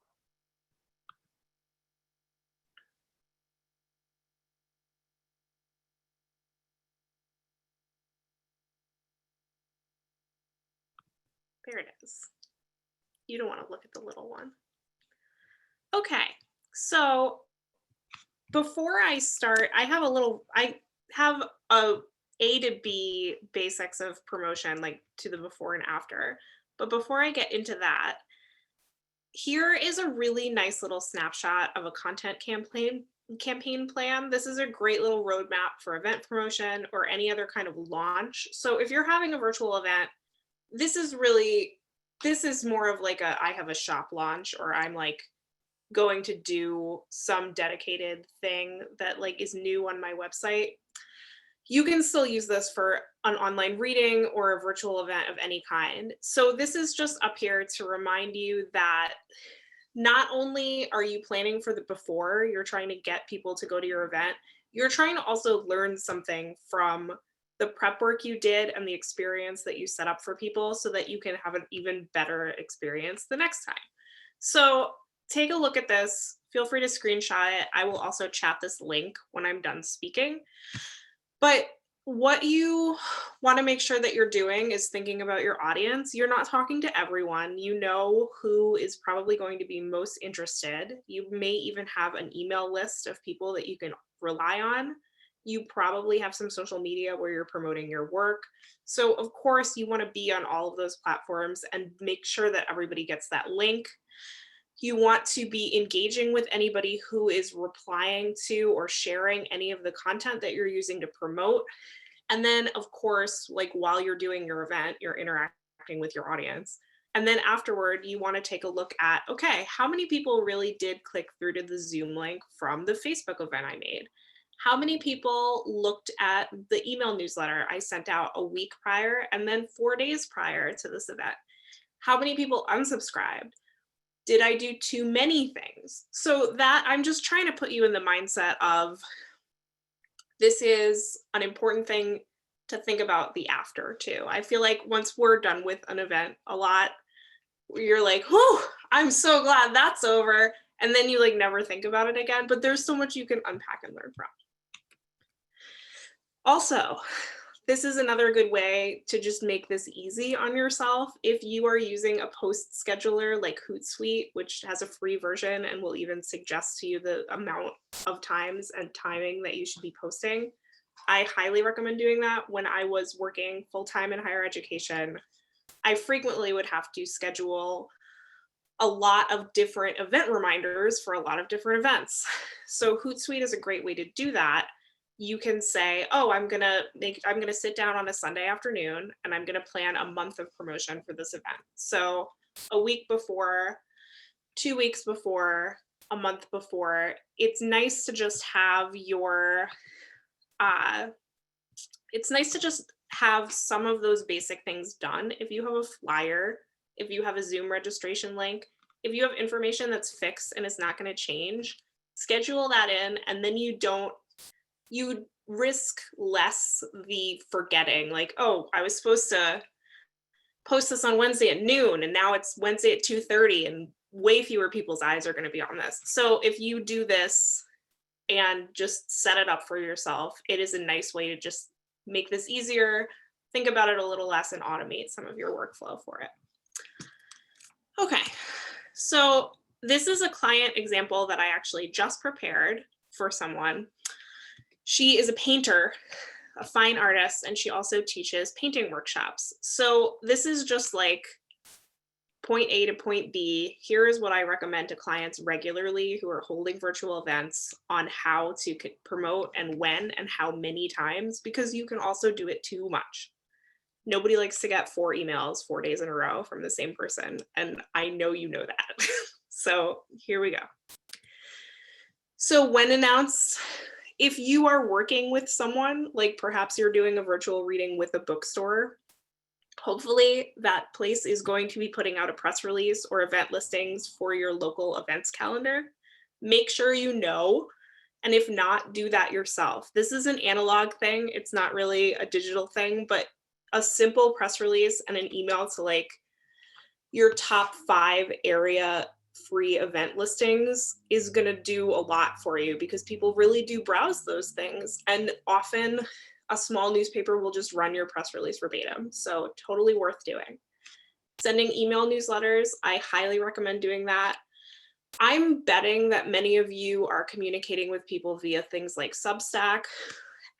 There it is. You don't want to look at the little one. Okay, so before I start, I have a to B basics of promotion, like to the before and after. But before I get into that, here is a really nice little snapshot of a content campaign plan. This is a great little roadmap for event promotion or any other kind of launch. So if you're having a virtual event, this is more of like I have a shop launch, or I'm like going to do some dedicated thing that like is new on my website. You can still use this for an online reading or a virtual event of any kind. So this is just up here to remind you that not only are you planning for the before, you're trying to get people to go to your event, you're trying to also learn something from the prep work you did and the experience that you set up for people so that you can have an even better experience the next time. So take a look at this. Feel free to screenshot it. I will also chat this link when I'm done speaking. But what you want to make sure that you're doing is thinking about your audience. You're not talking to everyone. You know who is probably going to be most interested. You may even have an email list of people that you can rely on. You probably have some social media where you're promoting your work. So of course you want to be on all of those platforms and make sure that everybody gets that link. You want to be engaging with anybody who is replying to or sharing any of the content that you're using to promote. And then of course, like while you're doing your event, you're interacting with your audience. And then afterward, you want to take a look at, okay, how many people really did click through to the Zoom link from the Facebook event I made? How many people looked at the email newsletter I sent out a week prior and then 4 days prior to this event? How many people unsubscribed? Did I do too many things? So that I'm just trying to put you in the mindset of this is an important thing to think about the after too. I feel like once we're done with an event a lot, you're like, whew, I'm so glad that's over. And then you like never think about it again, but there's so much you can unpack and learn from. Also, this is another good way to just make this easy on yourself. If you are using a post scheduler like Hootsuite, which has a free version and will even suggest to you the amount of times and timing that you should be posting, I highly recommend doing that. When I was working full-time in higher education, I frequently would have to schedule a lot of different event reminders for a lot of different events. So Hootsuite is a great way to do that. You can say, oh, I'm gonna sit down on a Sunday afternoon and I'm gonna plan a month of promotion for this event. So a week before, 2 weeks before, a month before, it's nice to just have your, it's nice to just have some of those basic things done. If you have a flyer, if you have a Zoom registration link, if you have information that's fixed and it's not gonna change, schedule that in, and then you risk less the forgetting, like, oh, I was supposed to post this on Wednesday at noon and now it's Wednesday at 2:30 and way fewer people's eyes are going to be on this. So if you do this and just set it up for yourself, it is a nice way to just make this easier, think about it a little less, and automate some of your workflow for it. Okay, so this is a client example that I actually just prepared for someone. She is a painter, a fine artist, and she also teaches painting workshops. So this is just like point A to point B. Here is what I recommend to clients regularly who are holding virtual events on how to promote and when and how many times, because you can also do it too much. Nobody likes to get 4 emails 4 days in a row from the same person, and I know you know that. So here we go. So when announced if you are working with someone, like perhaps you're doing a virtual reading with a bookstore, hopefully that place is going to be putting out a press release or event listings for your local events calendar. Make sure you know, and if not, do that yourself. This is an analog thing. It's not really a digital thing, but a simple press release and an email to like your top 5 area free event listings is going to do a lot for you, because people really do browse those things, and often a small newspaper will just run your press release verbatim. So totally worth doing. Sending email newsletters, I highly recommend doing that. I'm betting that many of you are communicating with people via things like Substack.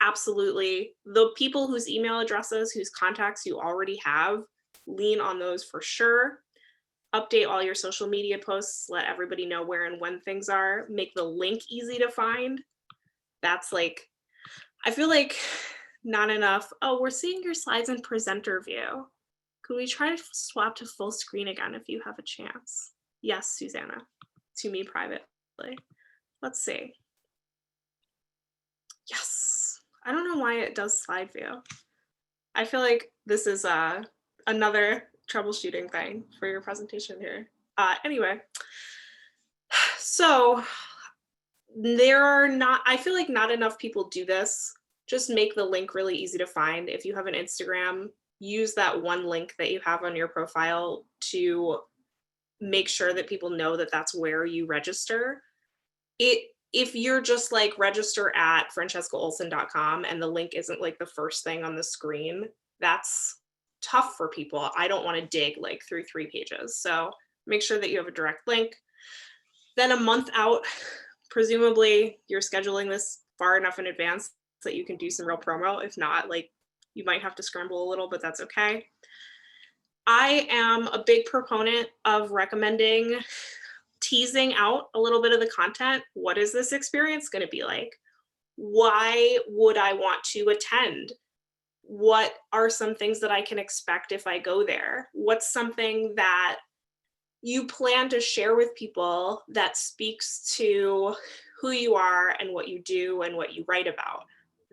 Absolutely. The people whose email addresses, whose contacts you already have, lean on those for sure. Update all your social media posts, let everybody know where and when things are, make the link easy to find. That's like, I feel like not enough. Oh, we're seeing your slides in presenter view. Could we try to swap to full screen again if you have a chance? Yes, Susanna, to me privately. Let's see. Yes, I don't know why it does slide view. I feel like this is another troubleshooting thing for your presentation here. Anyway, so there are not, I feel like not enough people do this. Just make the link really easy to find. If you have an Instagram, use that one link that you have on your profile to make sure that people know that that's where you register. If you're just like register at francescaolsen.com and the link isn't like the first thing on the screen, that's tough for people. I don't want to dig like through 3 pages. So make sure that you have a direct link. Then a month out, presumably you're scheduling this far enough in advance that you can do some real promo. If not, like you might have to scramble a little, but that's okay. I am a big proponent of recommending teasing out a little bit of the content. What is this experience going to be like? Why would I want to attend? What are some things that I can expect if I go there? What's something that you plan to share with people that speaks to who you are and what you do and what you write about?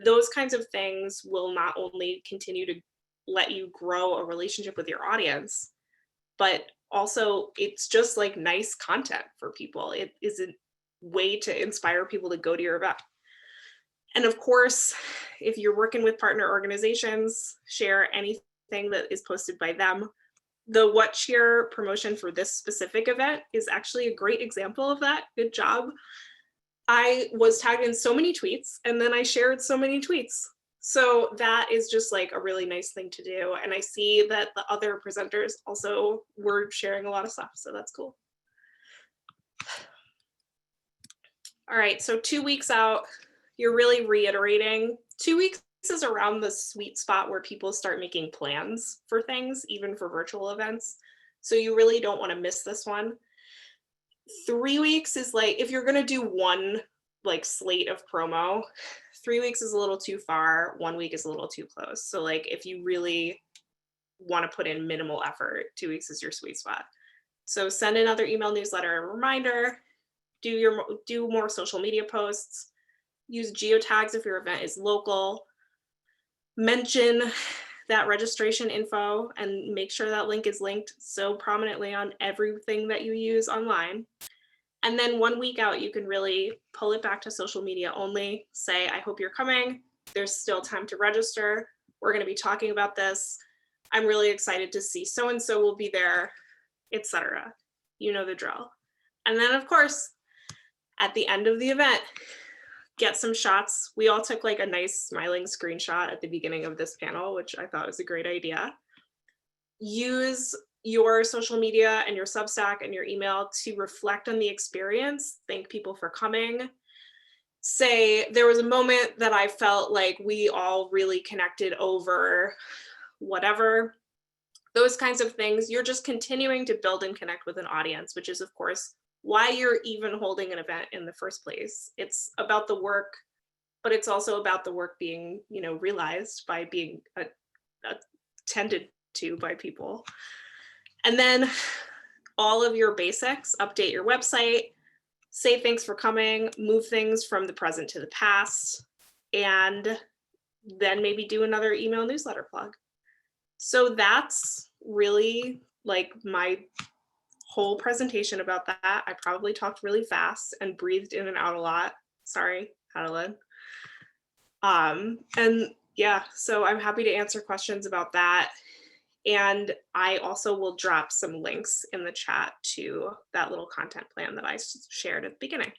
Those kinds of things will not only continue to let you grow a relationship with your audience, but also it's just like nice content for people. It is a way to inspire people to go to your event. And of course, if you're working with partner organizations, share anything that is posted by them. The What Cheer promotion for this specific event is actually a great example of that. Good job. I was tagged in so many tweets, and then I shared so many tweets. So that is just like a really nice thing to do. And I see that the other presenters also were sharing a lot of stuff, so that's cool. All right, so 2 weeks out, you're really reiterating. 2 weeks is around the sweet spot where people start making plans for things, even for virtual events. So you really don't want to miss this one. 3 weeks is like, if you're going to do one like slate of promo, 3 weeks is a little too far. 1 week is a little too close. So like if you really want to put in minimal effort, 2 weeks is your sweet spot. So send another email newsletter and reminder, do more social media posts, use geotags if your event is local, mention that registration info and make sure that link is linked so prominently on everything that you use online. And then 1 week out, you can really pull it back to social media only. Say, I hope you're coming. There's still time to register. We're going to be talking about this. I'm really excited to see so-and-so will be there, etc. You know the drill. And then, of course, at the end of the event, get some shots. We all took like a nice smiling screenshot at the beginning of this panel, which I thought was a great idea. Use your social media and your Substack and your email to reflect on the experience. Thank people for coming. Say, there was a moment that I felt like we all really connected over whatever. Those kinds of things. You're just continuing to build and connect with an audience, which is, of course, why you're even holding an event in the first place. It's about the work, but it's also about the work being, realized by being attended to by people. And then all of your basics, update your website, say thanks for coming, move things from the present to the past, and then maybe do another email newsletter plug. So that's really like my whole presentation about that. I probably talked really fast and breathed in and out a lot. Sorry, Adeline. And yeah, so I'm happy to answer questions about that. And I also will drop some links in the chat to that little content plan that I shared at the beginning.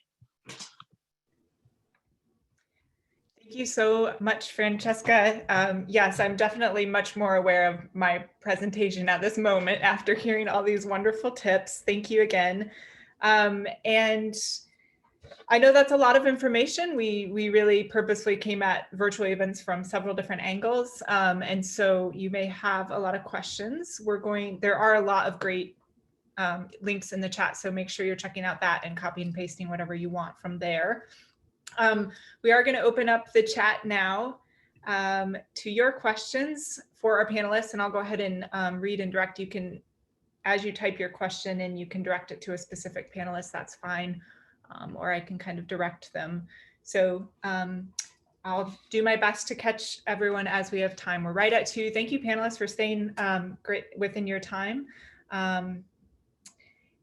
Thank you so much, Francesca. Yes, I'm definitely much more aware of my presentation at this moment after hearing all these wonderful tips. Thank you again. And I know that's a lot of information. We really purposely came at virtual events from several different angles. And so you may have a lot of questions. There are a lot of great links in the chat, so make sure you're checking out that and copy and pasting whatever you want from there. We are going to open up the chat now to your questions for our panelists, and I'll go ahead and read and direct. You can, as you type your question in, you can direct it to a specific panelist, that's fine, or I can kind of direct them. So I'll do my best to catch everyone as we have time. We're right at 2. Thank you, panelists, for staying great within your time.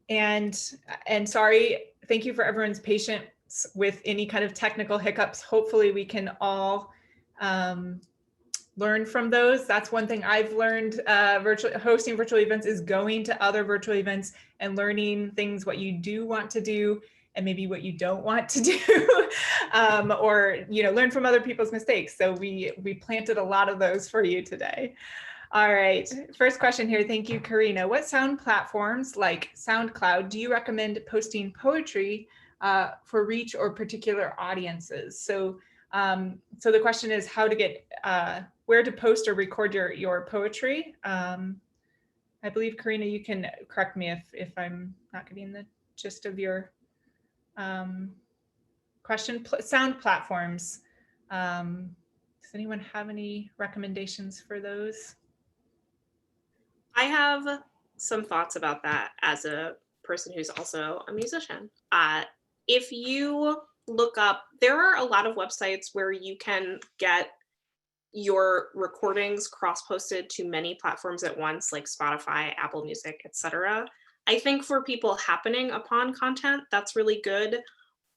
And sorry, thank you for everyone's patience with any kind of technical hiccups. Hopefully we can all learn from those. That's one thing I've learned hosting virtual events is going to other virtual events and learning things, what you do want to do and maybe what you don't want to do, or learn from other people's mistakes. So we planted a lot of those for you today. All right, first question here. Thank you, Karina. What sound platforms like SoundCloud do you recommend posting poetry for reach or particular audiences? So so the question is how to get where to post or record your poetry. I believe, Karina, you can correct me if I'm not getting the gist of your question. Sound platforms. Does anyone have any recommendations for those? I have some thoughts about that as a person who's also a musician. If you look up, there are a lot of websites where you can get your recordings cross-posted to many platforms at once, like Spotify, Apple Music, etc. I think for people happening upon content, that's really good.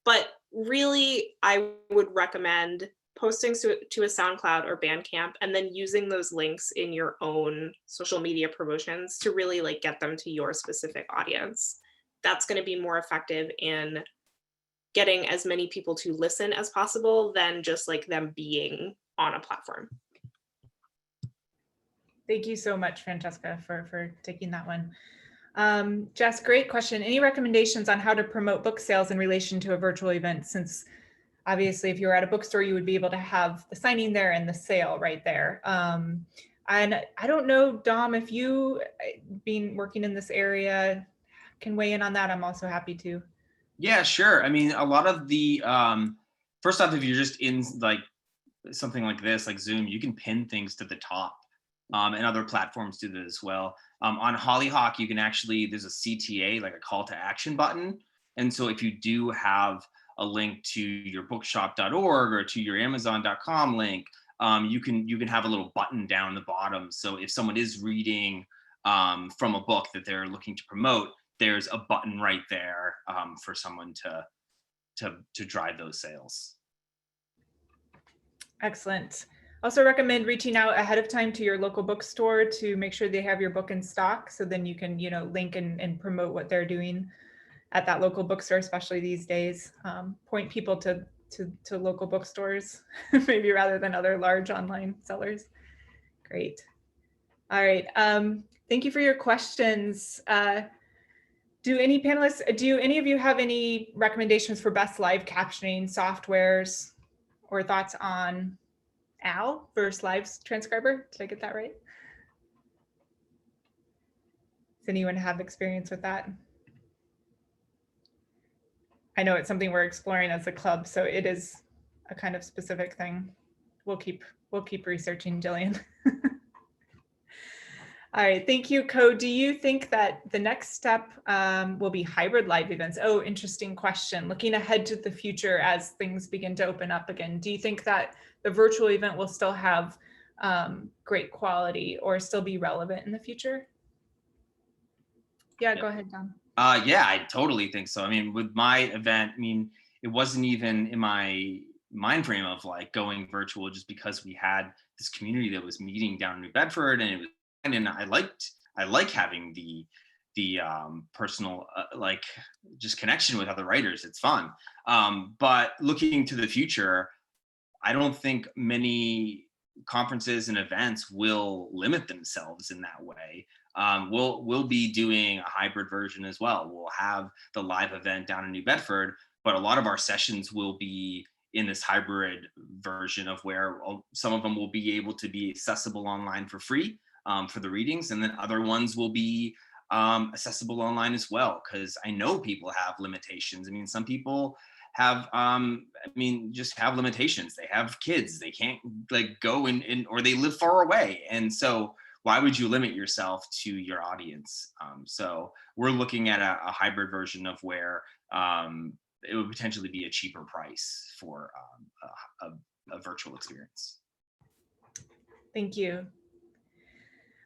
But really, I would recommend posting to a SoundCloud or Bandcamp and then using those links in your own social media promotions to really like get them to your specific audience. That's going to be more effective in getting as many people to listen as possible than just like them being on a platform. Thank you so much, Francesca, for taking that one. Jess, great question. Any recommendations on how to promote book sales in relation to a virtual event? Since obviously, if you were at a bookstore, you would be able to have the signing there and the sale right there. And I don't know, Dom, if you, being working in this area, can weigh in on that. I'm also happy to. Yeah, sure. I mean, a lot of the, first off, if you're just in like something like this, like Zoom, you can pin things to the top. And other platforms do that as well. On Hollyhock, you can actually, there's a CTA, like a call to action button. And so if you do have a link to your bookshop.org or to your amazon.com link, you can have a little button down the bottom. So if someone is reading from a book that they're looking to promote, there's a button right there for someone to drive those sales. Excellent. Also recommend reaching out ahead of time to your local bookstore to make sure they have your book in stock. So then you can, link and promote what they're doing at that local bookstore, especially these days. Point people to local bookstores, maybe rather than other large online sellers. Great. All right. Thank you for your questions. Do any of you have any recommendations for best live captioning softwares or thoughts on OWL versus Live Transcriber? Did I get that right? Does anyone have experience with that? I know it's something we're exploring as a club, so it is a kind of specific thing. We'll keep researching, Jillian. All right, thank you, Co. Do you think that the next step will be hybrid live events? Oh, interesting question. Looking ahead to the future as things begin to open up again, do you think that the virtual event will still have great quality or still be relevant in the future? Yeah, go ahead, Dom. Yeah, I totally think so. I mean, with my event, I mean, it wasn't even in my mind frame of like going virtual just because we had this community that was meeting down in New Bedford, and it was, and I like having the personal like just connection with other writers. It's fun. But looking to the future, I don't think many conferences and events will limit themselves in that way. We'll be doing a hybrid version as well. We'll have the live event down in New Bedford, but a lot of our sessions will be in this hybrid version of where some of them will be able to be accessible online for free for the readings, and then other ones will be accessible online as well, because I know people have limitations. I mean, some people have just have limitations. They have kids, they can't like go in or they live far away, and so why would you limit yourself to your audience? So we're looking at a hybrid version of where it would potentially be a cheaper price for a virtual experience. Thank you.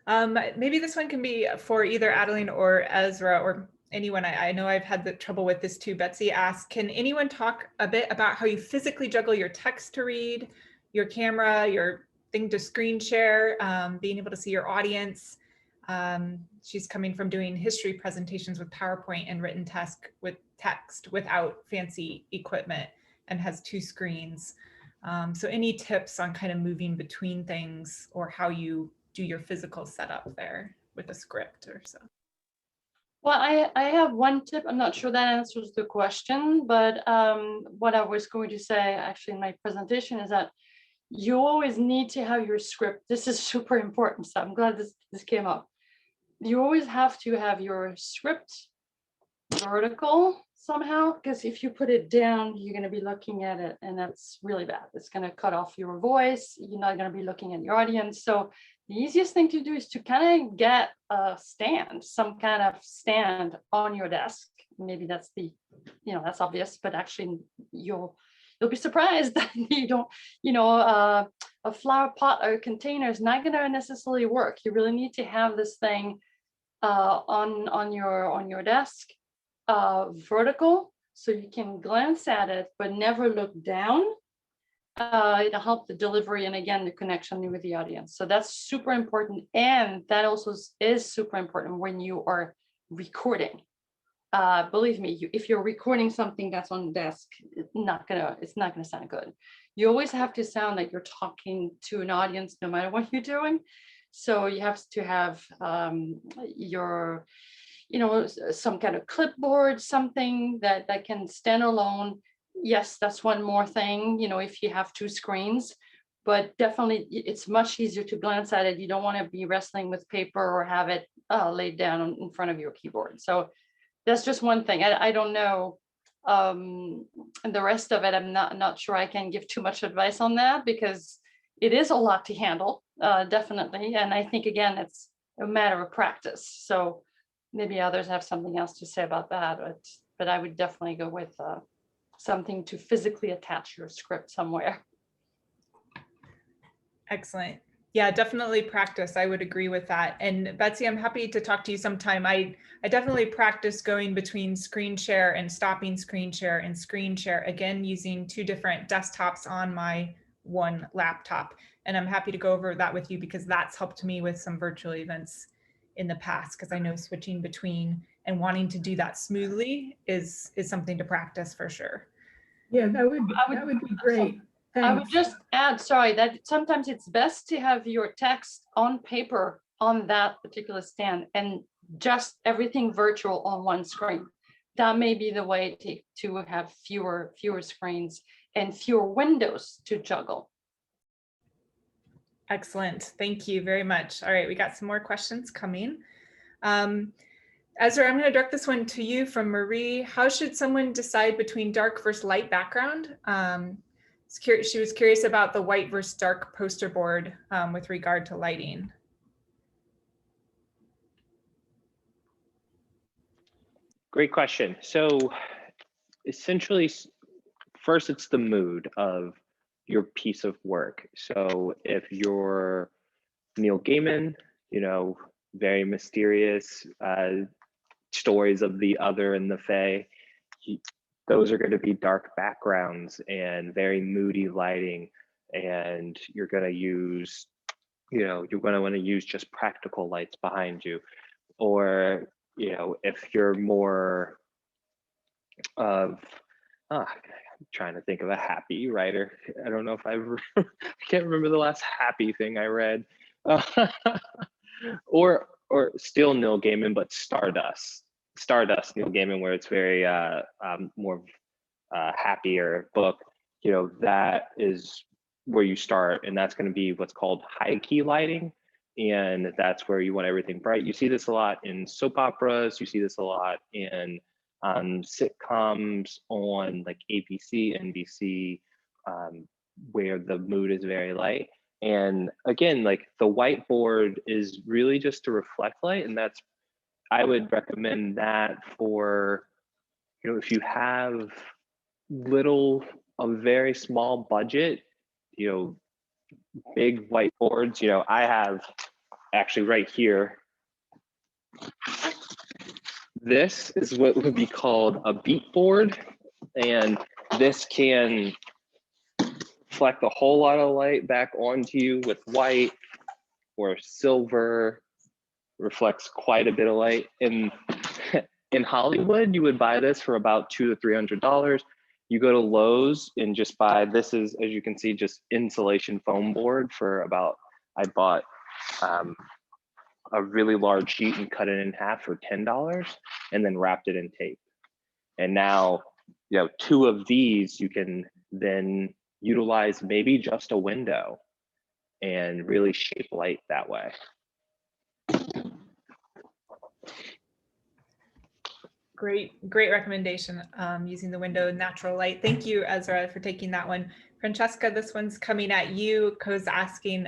Maybe this one can be for either Adeline or Ezra or anyone. I know I've had the trouble with this too. Betsy asked, can anyone talk a bit about how you physically juggle your text to read, your camera, your thing to screen share, being able to see your audience? She's coming from doing history presentations with PowerPoint and written text without fancy equipment, and has 2 screens. So any tips on kind of moving between things or how you do your physical setup there with a script or so? Well, I have one tip. I'm not sure that answers the question, but what I was going to say actually in my presentation is that you always need to have your script. This is super important, so I'm glad this came up. You always have to have your script vertical somehow, because if you put it down, you're going to be looking at it, and that's really bad. It's going to cut off your voice. You're not going to be looking at your audience. So the easiest thing to do is to kind of get a stand, some kind of stand on your desk. Maybe that's that's obvious, but actually you'll be surprised that you don't, a flower pot or container is not going to necessarily work. You really need to have this thing on your desk, vertical, so you can glance at it but never look down. It'll help the delivery and again the connection with the audience. So that's super important, and that also is super important when you are recording. Believe me, if you're recording something that's on the desk, it's not gonna sound good. You always have to sound like you're talking to an audience no matter what you're doing. So you have to have your some kind of clipboard, something that can stand alone. Yes, that's one more thing, if you have 2 screens, but definitely it's much easier to glance at it. You don't want to be wrestling with paper or have it laid down in front of your keyboard. So that's just one thing. I don't know. And the rest of it, I'm not sure I can give too much advice on that, because it is a lot to handle, definitely. And I think, again, it's a matter of practice. So maybe others have something else to say about that, but I would definitely go with something to physically attach your script somewhere. Excellent. Yeah, definitely practice. I would agree with that. And Betsy, I'm happy to talk to you sometime. I definitely practice going between screen share and stopping screen share and screen share, again, using 2 different desktops on my one laptop. And I'm happy to go over that with you, because that's helped me with some virtual events in the past, because I know switching between and wanting to do that smoothly is something to practice for sure. Yeah, that would be great. Thanks. I would just add, sorry, that sometimes it's best to have your text on paper on that particular stand and just everything virtual on one screen. That may be the way to have fewer screens and fewer windows to juggle. Excellent. Thank you very much. All right, we got some more questions coming. Ezra, I'm going to direct this one to you from Marie. How should someone decide between dark versus light background? She was curious about the white versus dark poster board with regard to lighting. Great question. So essentially, first it's the mood of your piece of work. So if you're Neil Gaiman, you know, very mysterious stories of the other and the fae, those are going to be dark backgrounds and very moody lighting, and you're going to use, you know, you're going to want to use just practical lights behind you. Or, you know, if you're more of, I'm trying to think of a happy writer. I don't know if I can't remember the last happy thing I read. Or still Neil Gaiman, but Stardust Neil Gaiman, where it's very more happier book. You know, that is where you start, and that's going to be what's called high key lighting, and that's where you want everything bright. You see this a lot in soap operas. You see this a lot in sitcoms on like ABC, NBC, where the mood is very light. And again, like the whiteboard is really just to reflect light, and that's, I would recommend that for, you know, if you have a very small budget, you know, big whiteboards. You know, I have actually right here, this is what would be called a beat board, and this can reflect a whole lot of light back onto you with white or silver, reflects quite a bit of light. In Hollywood, you would buy this for about $200 to $300. You go to Lowe's and just buy, this is, as you can see, just insulation foam board for about, I bought a really large sheet and cut it in half for $10 and then wrapped it in tape. And now, you know, 2 of these, you can then utilize maybe just a window and really shape light that way. Great recommendation, using the window and natural light. Thank you, Ezra, for taking that one. Francesca, this one's coming at you. Co's asking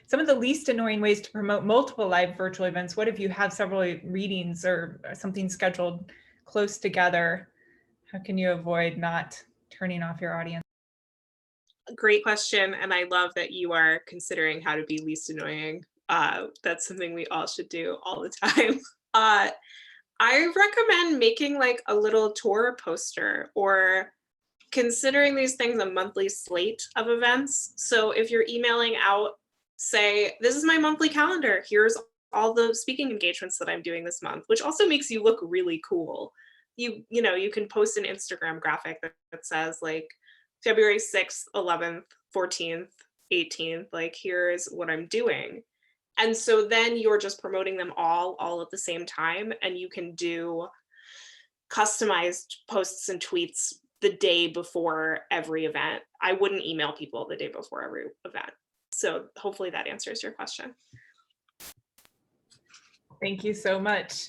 some of the least annoying ways to promote multiple live virtual events. What if you have several readings or something scheduled close together? How can you avoid not turning off your audience? Great question. And I love that you are considering how to be least annoying. That's something we all should do all the time. I recommend making like a little tour poster or considering these things a monthly slate of events. So if you're emailing out, say, this is my monthly calendar, here's all the speaking engagements that I'm doing this month, which also makes you look really cool. You know, you can post an Instagram graphic that says like February 6th, 11th, 14th, 18th, like here's what I'm doing. And so then you're just promoting them all at the same time, and you can do customized posts and tweets the day before every event. I wouldn't email people the day before every event. So hopefully that answers your question. Thank you so much.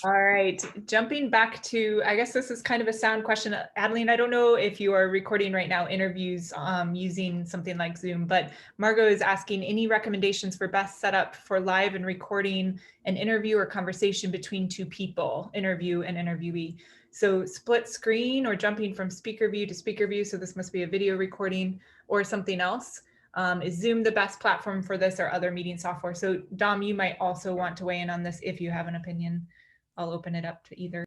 All right, jumping back to, I guess this is kind of a sound question. Adeline, I don't know if you are recording right now interviews using something like Zoom, but Margot is asking any recommendations for best setup for live and recording an interview or conversation between 2 people, interview and interviewee. So split screen or jumping from speaker view to speaker view. So this must be a video recording or something else. Is Zoom the best platform for this or other meeting software? So Dom, you might also want to weigh in on this if you have an opinion. I'll open it up to either.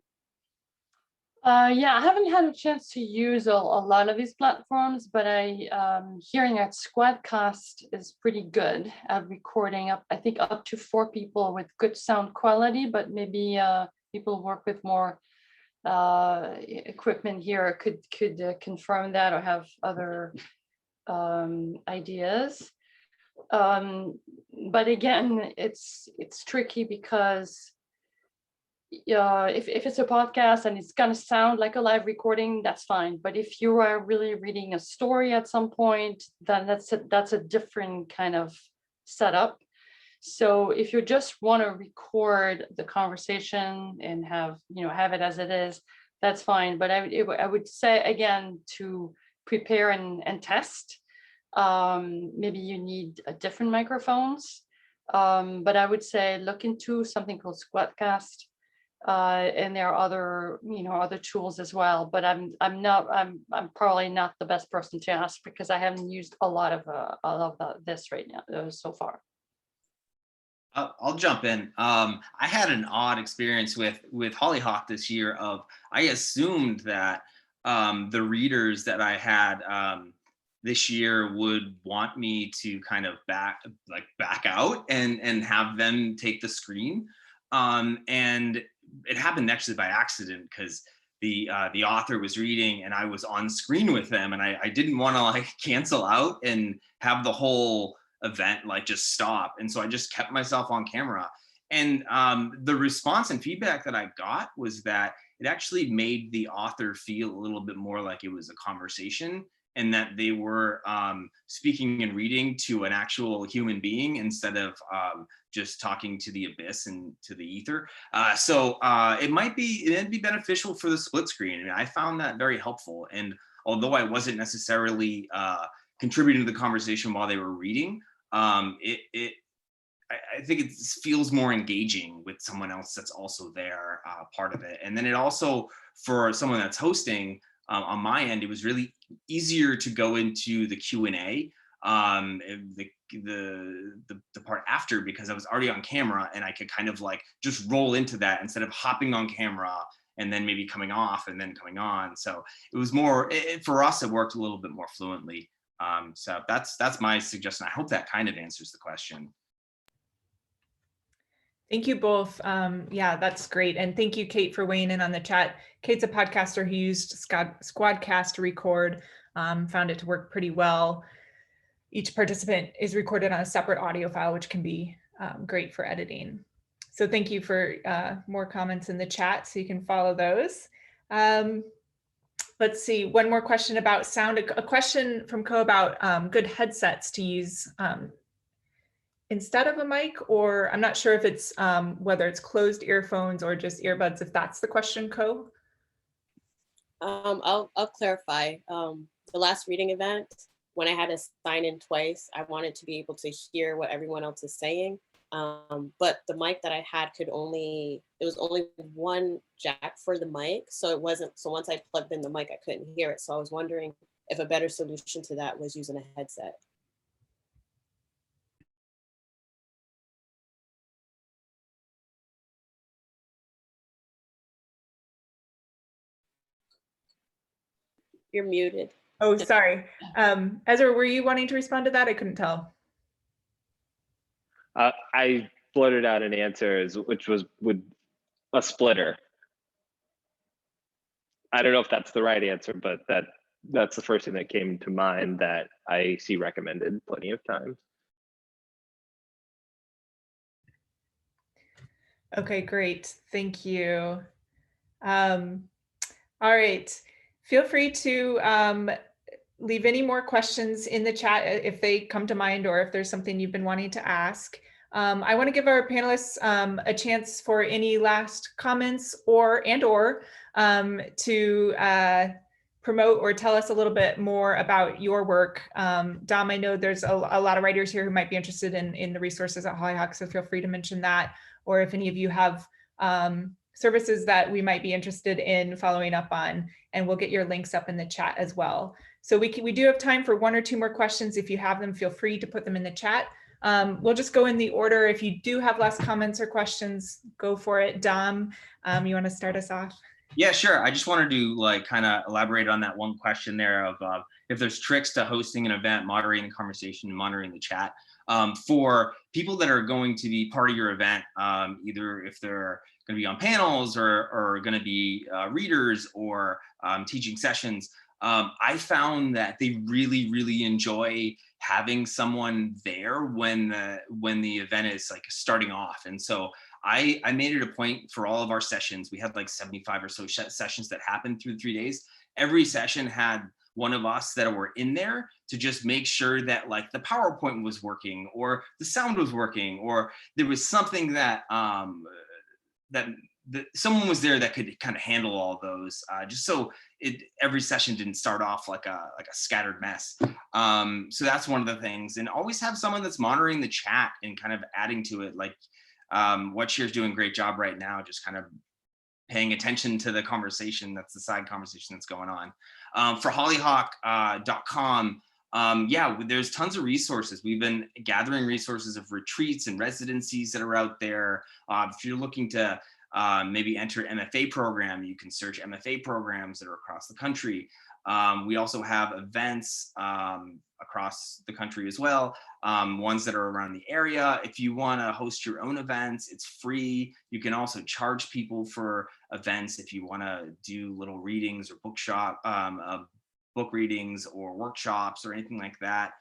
Yeah, I haven't had a chance to use a lot of these platforms, but hearing that Squadcast is pretty good at recording up, I think up to 4 people with good sound quality, but maybe people work with more equipment here could confirm that or have other ideas. But again, it's tricky because if it's a podcast and it's going to sound like a live recording, that's fine. But if you are really reading a story at some point, then that's a different kind of setup. So if you just want to record the conversation and have it as it is, that's fine. But I would say again, to prepare and test, maybe you need different microphones. But I would say look into something called Squadcast. And there are other, other tools as well, but I'm probably not the best person to ask because I haven't used a lot of this right now so far. I'll jump in. I had an odd experience with Hollyhock this year. I assumed that the readers that I had this year would want me to kind of back out and have them take the screen, and it happened actually by accident because the author was reading and I was on screen with them, and I didn't want to like cancel out and have the whole event like just stop, and so I just kept myself on camera. And the response and feedback that I got was that it actually made the author feel a little bit more like it was a conversation, and that they were speaking and reading to an actual human being instead of just talking to the abyss and to the ether. So it might be beneficial for the split screen. I mean, I found that very helpful. And although I wasn't necessarily contributing to the conversation while they were reading, I think it feels more engaging with someone else that's also there, part of it. And then it also, for someone that's hosting, on my end, it was really easier to go into the Q&A, the part after, because I was already on camera and I could kind of like just roll into that instead of hopping on camera and then maybe coming off and then coming on. So it was more, for us, it worked a little bit more fluently. So that's my suggestion. I hope that kind of answers the question. Thank you both. Yeah, that's great. And thank you, Kate, for weighing in on the chat. Kate's a podcaster who used Squadcast to record, found it to work pretty well. Each participant is recorded on a separate audio file, which can be great for editing. So thank you for more comments in the chat, so you can follow those. Let's see, one more question about sound. A question from Co about good headsets to use instead of a mic, or I'm not sure if it's whether it's closed earphones or just earbuds, if that's the question, Co. I'll clarify. The last reading event, when I had to sign in twice, I wanted to be able to hear what everyone else is saying. But the mic that I had there was only one jack for the mic. So it wasn't, so once I plugged in the mic, I couldn't hear it. So I was wondering if a better solution to that was using a headset. You're muted. Oh, sorry. Ezra, were you wanting to respond to that? I couldn't tell. I blurted out an answer, which was with a splitter. I don't know if that's the right answer, but that's the first thing that came to mind that I see recommended plenty of times. Okay, great. Thank you. All right. Feel free to leave any more questions in the chat if they come to mind, or if there's something you've been wanting to ask. I want to give our panelists a chance for any last comments or to promote or tell us a little bit more about your work. Dom, I know there's a lot of writers here who might be interested in the resources at Hollyhock, so feel free to mention that. Or if any of you have services that we might be interested in following up on, and we'll get your links up in the chat as well. So we do have time for one or two more questions. If you have them, feel free to put them in the chat. We'll just go in the order. If you do have last comments or questions, go for it. Dom, you want to start us off? Yeah, sure. I just wanted to like kind of elaborate on that one question there of if there's tricks to hosting an event, moderating the conversation, and monitoring the chat. For people that are going to be part of your event, either if they're going to be on panels or going to be readers or teaching sessions, I found that they really, really enjoy having someone there when the event is like starting off. And so I made it a point for all of our sessions. We had like 75 or so sessions that happened through the 3 days. Every session had one of us that were in there to just make sure that like the PowerPoint was working, or the sound was working, or there was something that that someone was there that could kind of handle all those, just so every session didn't start off like a scattered mess. So that's one of the things. And always have someone that's monitoring the chat and kind of adding to it. Like What Cheer's doing a great job right now, just kind of paying attention to the conversation, that's the side conversation that's going on. For hollyhock.com, yeah, there's tons of resources. We've been gathering resources of retreats and residencies that are out there. If you're looking to maybe enter MFA program, you can search MFA programs that are across the country. We also have events across the country as well, ones that are around the area. If you want to host your own events, it's free. You can also charge people for events if you want to do little readings or book readings or workshops or anything like that.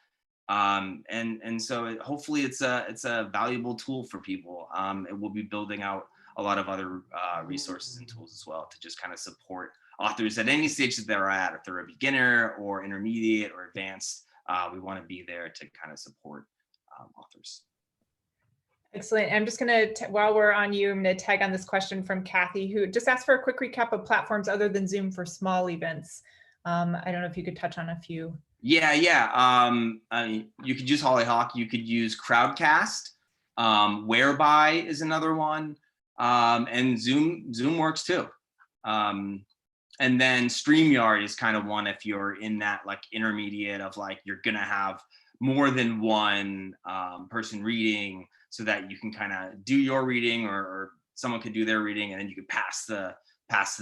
And so hopefully it's a valuable tool for people. It will be building out a lot of other resources and tools as well to just kind of support authors at any stage that they're at. If they're a beginner or intermediate or advanced, we want to be there to kind of support authors. Excellent. I'm just going to, while we're on you, I'm going to tag on this question from Kathy, who just asked for a quick recap of platforms other than Zoom for small events. I don't know if you could touch on a few. Yeah. I mean, you could use Hollyhock. You could use Crowdcast. Whereby is another one. And Zoom works too. And then StreamYard is kind of one if you're in that like intermediate of like you're gonna have more than one person reading, so that you can kind of do your reading or someone could do their reading, and then you could pass the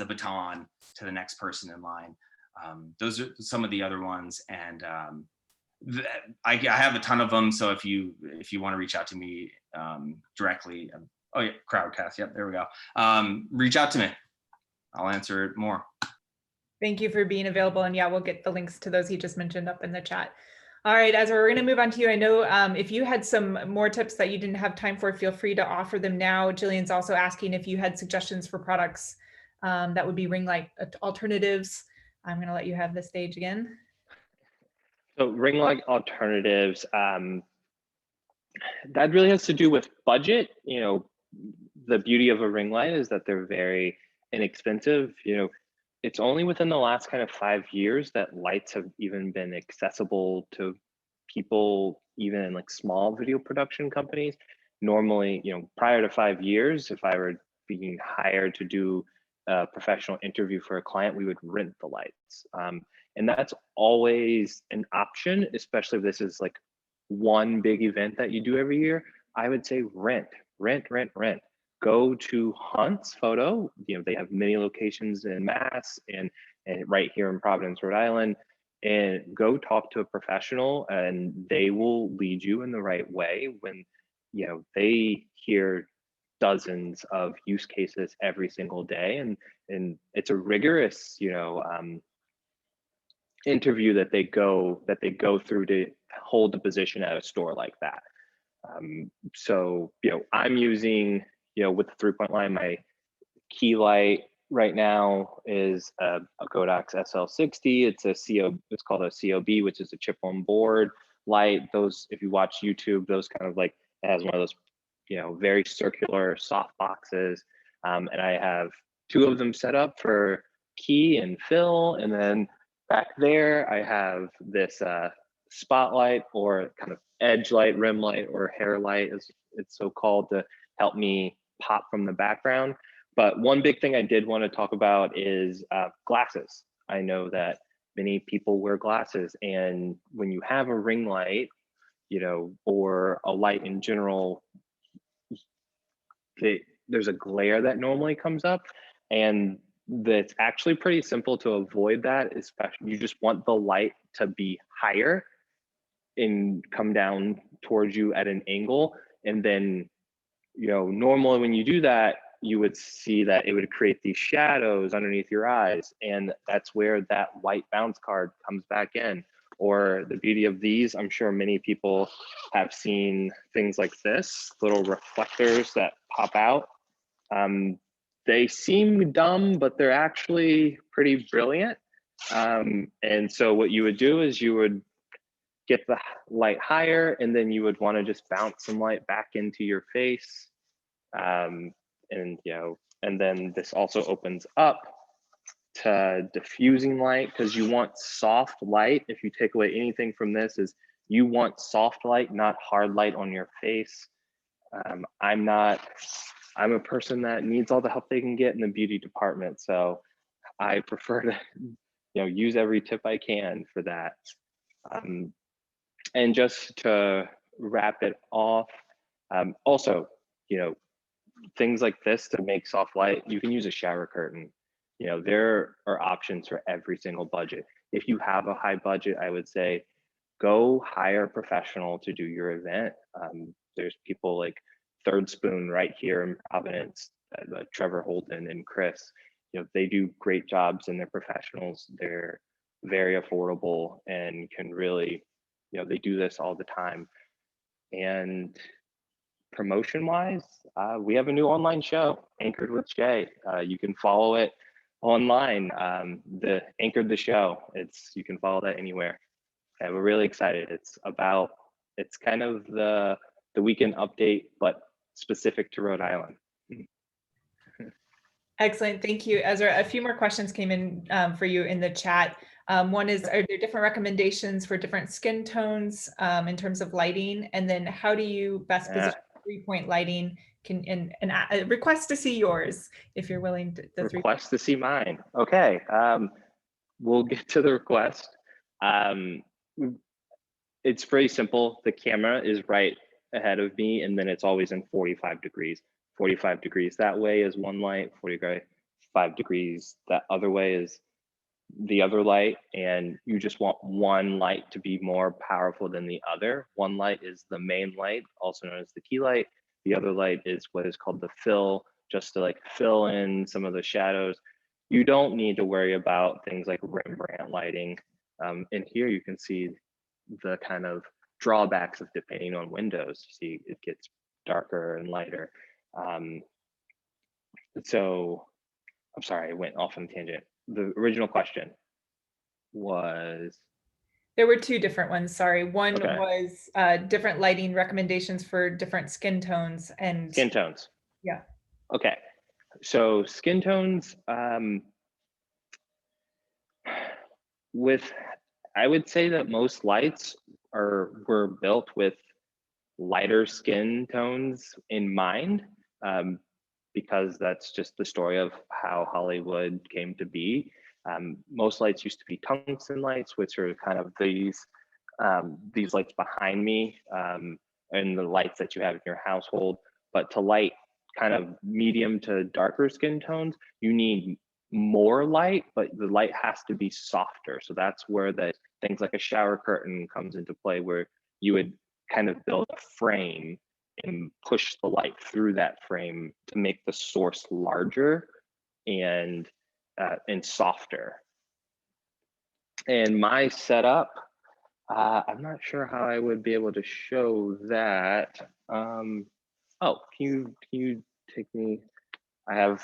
baton to the next person in line. Those are some of the other ones, and I have a ton of them. So if you want to reach out to me directly, oh yeah, Crowdcast. Yep, there we go. Reach out to me. I'll answer it more. Thank you for being available. And yeah, we'll get the links to those he just mentioned up in the chat. All right, Ezra, we're going to move on to you. I know if you had some more tips that you didn't have time for, feel free to offer them now. Jillian's also asking if you had suggestions for products that would be ring light alternatives. I'm going to let you have the stage again. So ring light alternatives, that really has to do with budget. You know, the beauty of a ring light is that they're very inexpensive. You know, it's only within the last kind of 5 years that lights have even been accessible to people, even in like small video production companies. Normally, you know, prior to 5 years, if I were being hired to do a professional interview for a client, we would rent the lights. And that's always an option, especially if this is like one big event that you do every year. I would say rent. Go to Hunt's Photo. You know, they have many locations in Mass and right here in Providence, Rhode Island, and go talk to a professional and they will lead you in the right way when, you know, they hear dozens of use cases every single day. And it's a rigorous, you know, interview that they go through to hold the position at a store like that. So, you know, I'm using, you know, with the 3-point line, my key light right now is a Godox SL60. It's called a COB, which is a chip on board light. Those, if you watch YouTube, those kind of like, it has one of those, you know, very circular soft boxes. And I have 2 of them set up for key and fill. And then back there, I have this spotlight, or kind of edge light, rim light, or hair light, as it's so called, to help me pop from the background. But one big thing I did want to talk about is glasses. I know that many people wear glasses, and when you have a ring light, you know, or a light in general, there's a glare that normally comes up, and that's actually pretty simple to avoid that. Especially, you just want the light to be higher and come down towards you at an angle, and then, you know, normally when you do that, you would see that it would create these shadows underneath your eyes, and that's where that white bounce card comes back in. Or the beauty of these, I'm sure many people have seen things like this, little reflectors that pop out. They seem dumb, but they're actually pretty brilliant. And so what you would do is you would get the light higher, and then you would want to just bounce some light back into your face. And, you know, and then this also opens up to diffusing light, because you want soft light. If you take away anything from this, is you want soft light, not hard light on your face. I'm not I'm a person that needs all the help they can get in the beauty department. So I prefer to, use every tip I can for that. And just to wrap it off, also, things like this to make soft light, you can use a shower curtain. There are options for every single budget. If you have a high budget, I would say go hire a professional to do your event. There's people like Third Spoon right here in Providence, Trevor Holden and Chris. They do great jobs and they're professionals. They're very affordable and can really, they do this all the time. And promotion wise, we have a new online show, Anchored with Jay. You can follow it online. The Anchored the Show. You can follow that anywhere. And we're really excited. It's kind of the weekend update, but specific to Rhode Island. Excellent, thank you, Ezra. A few more questions came in for you in the chat. One is, are there different recommendations for different skin tones in terms of lighting? And then how do you best position 3-point lighting? And a request to see yours, if you're willing to. Request to see mine. Okay, we'll get to the request. It's pretty simple. The camera is right ahead of me, and then it's always in 45 degrees. 45 degrees that way is one light, 45 degrees that other way is the other light, and you just want one light to be more powerful than the other. One light is the main light, also known as the key light. The other light is what is called the fill, just to like fill in some of the shadows. You don't need to worry about things like Rembrandt lighting. And here you can see the kind of drawbacks of depending on windows. You see it gets darker and lighter. So I'm sorry, I went off on a tangent. The original question was? There were two different ones, sorry. One was different lighting recommendations for different skin tones and— Skin tones. Yeah. Okay, so skin tones, I would say that most lights were built with lighter skin tones in mind, because that's just the story of how Hollywood came to be. Most lights used to be tungsten lights, which are kind of these lights behind me, and the lights that you have in your household. But to light kind of medium to darker skin tones, you need more light, but the light has to be softer. So that's where things like a shower curtain comes into play, where you would kind of build a frame and push the light through that frame to make the source larger and softer. And my setup, I'm not sure how I would be able to show that. Oh, can you take me? I have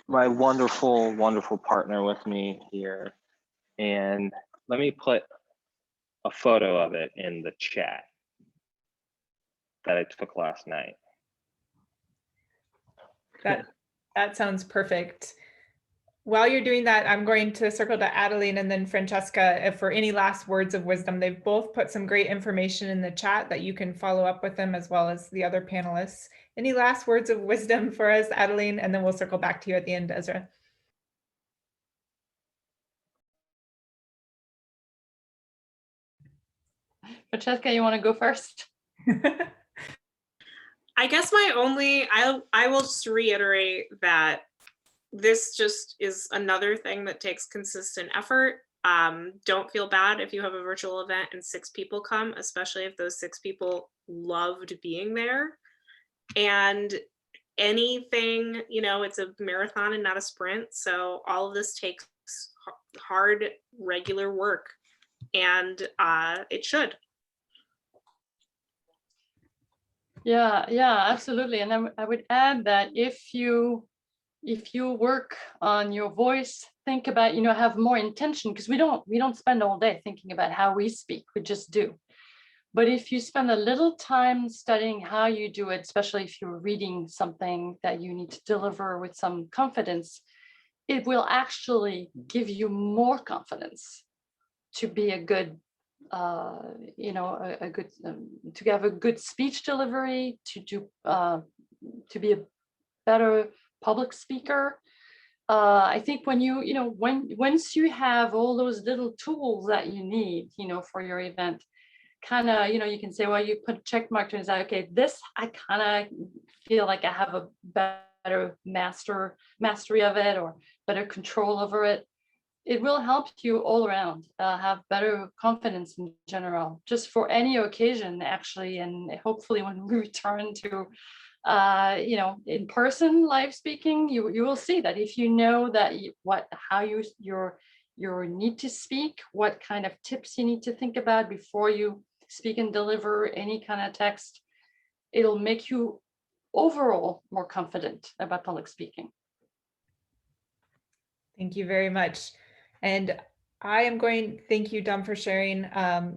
my wonderful, wonderful partner with me here, and let me put a photo of it in the chat that I took last night. That sounds perfect. While you're doing that, I'm going to circle to Adeline and then Francesca for any last words of wisdom. They've both put some great information in the chat that you can follow up with them, as well as the other panelists. Any last words of wisdom for us, Adeline? And then we'll circle back to you at the end, Ezra. Francesca, you want to go first? I guess I will just reiterate that this just is another thing that takes consistent effort. Don't feel bad if you have a virtual event and 6 people come, especially if those 6 people loved being there. And anything, it's a marathon and not a sprint. So all of this takes hard, regular work, and it should. Yeah, absolutely. And I would add that if you work on your voice, think about, have more intention, because we don't spend all day thinking about how we speak, we just do. But if you spend a little time studying how you do it, especially if you're reading something that you need to deliver with some confidence, it will actually give you more confidence to be a good to have a good speech delivery, to be better public speaker. I think when once you have all those little tools that you need, for your event, kind of, you can say, well, you put a check mark to it and say, okay, this, I kind of feel like I have a better mastery of it, or better control over it. It will help you all around have better confidence in general, just for any occasion, actually. And hopefully when we return to in person live speaking, you will see that if you know that how you need to speak, what kind of tips you need to think about before you speak and deliver any kind of text, it'll make you overall more confident about public speaking. Thank you very much. And thank you, Dom, for sharing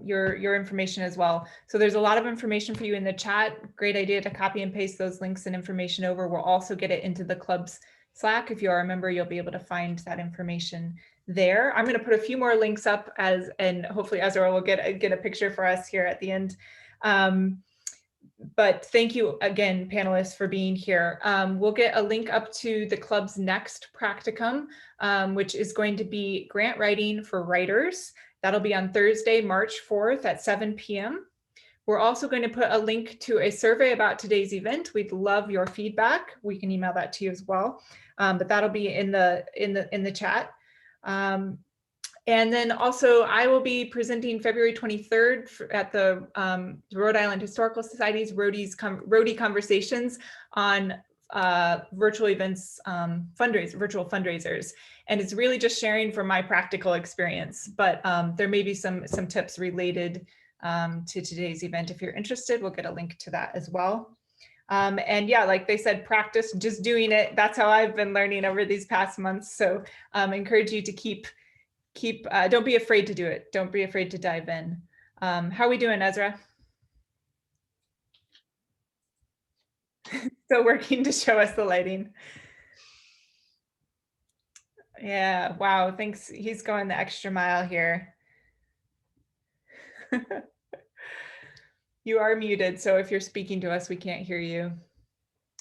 your information as well. So there's a lot of information for you in the chat. Great idea to copy and paste those links and information over. We'll also get it into the club's Slack. If you are a member, you'll be able to find that information there. I'm going to put a few more links up and hopefully Ezra will get a picture for us here at the end. But thank you again, panelists, for being here. We'll get a link up to the club's next practicum, which is going to be grant writing for writers. That'll be on Thursday, March 4th at 7 p.m. We're also going to put a link to a survey about today's event. We'd love your feedback. We can email that to you as well, but that'll be in the chat. And then also I will be presenting February 23rd at the Rhode Island Historical Society's Roadie Conversations on virtual events, virtual fundraisers. And it's really just sharing from my practical experience, but there may be some tips related to today's event. If you're interested, we'll get a link to that as well. And yeah, like they said, practice just doing it. That's how I've been learning over these past months. So I encourage you to don't be afraid to do it. Don't be afraid to dive in. How are we doing, Ezra? Still working to show us the lighting. Yeah, wow, thanks. He's going the extra mile here. You are muted, so if you're speaking to us, we can't hear you.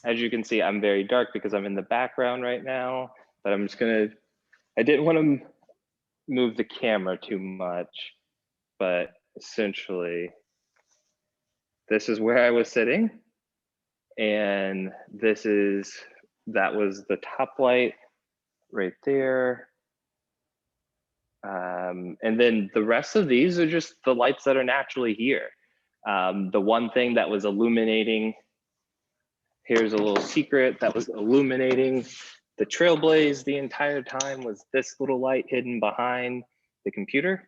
As you can see, I'm very dark because I'm in the background right now, but I'm just I didn't want to move the camera too much, but essentially this is where I was sitting, and that was the top light right there, and then the rest of these are just the lights that are naturally here. The one thing that was illuminating, here's a little secret, that was illuminating the trailblaze the entire time was this little light hidden behind the computer.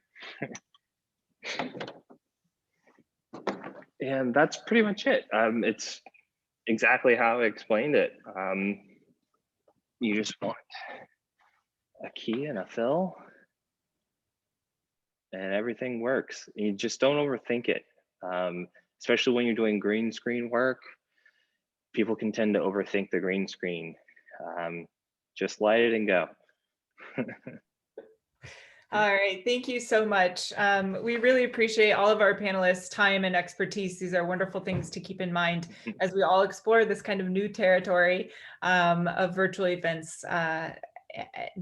And that's pretty much it. It's exactly how I explained it. You just want a key and a fill and everything works. You just don't overthink it. Especially when you're doing green screen work, people can tend to overthink the green screen. Just light it and go. All right, thank you so much. We really appreciate all of our panelists' time and expertise. These are wonderful things to keep in mind as we all explore this kind of new territory of virtual events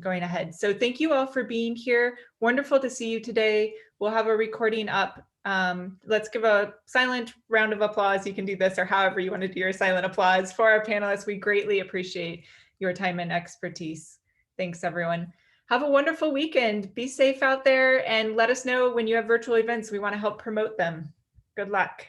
going ahead. So thank you all for being here. Wonderful to see you today. We'll have a recording up. Let's give a silent round of applause. You can do this or however you want to do your silent applause for our panelists. We greatly appreciate your time and expertise. Thanks, everyone. Have a wonderful weekend. Be safe out there and let us know when you have virtual events. We want to help promote them. Good luck.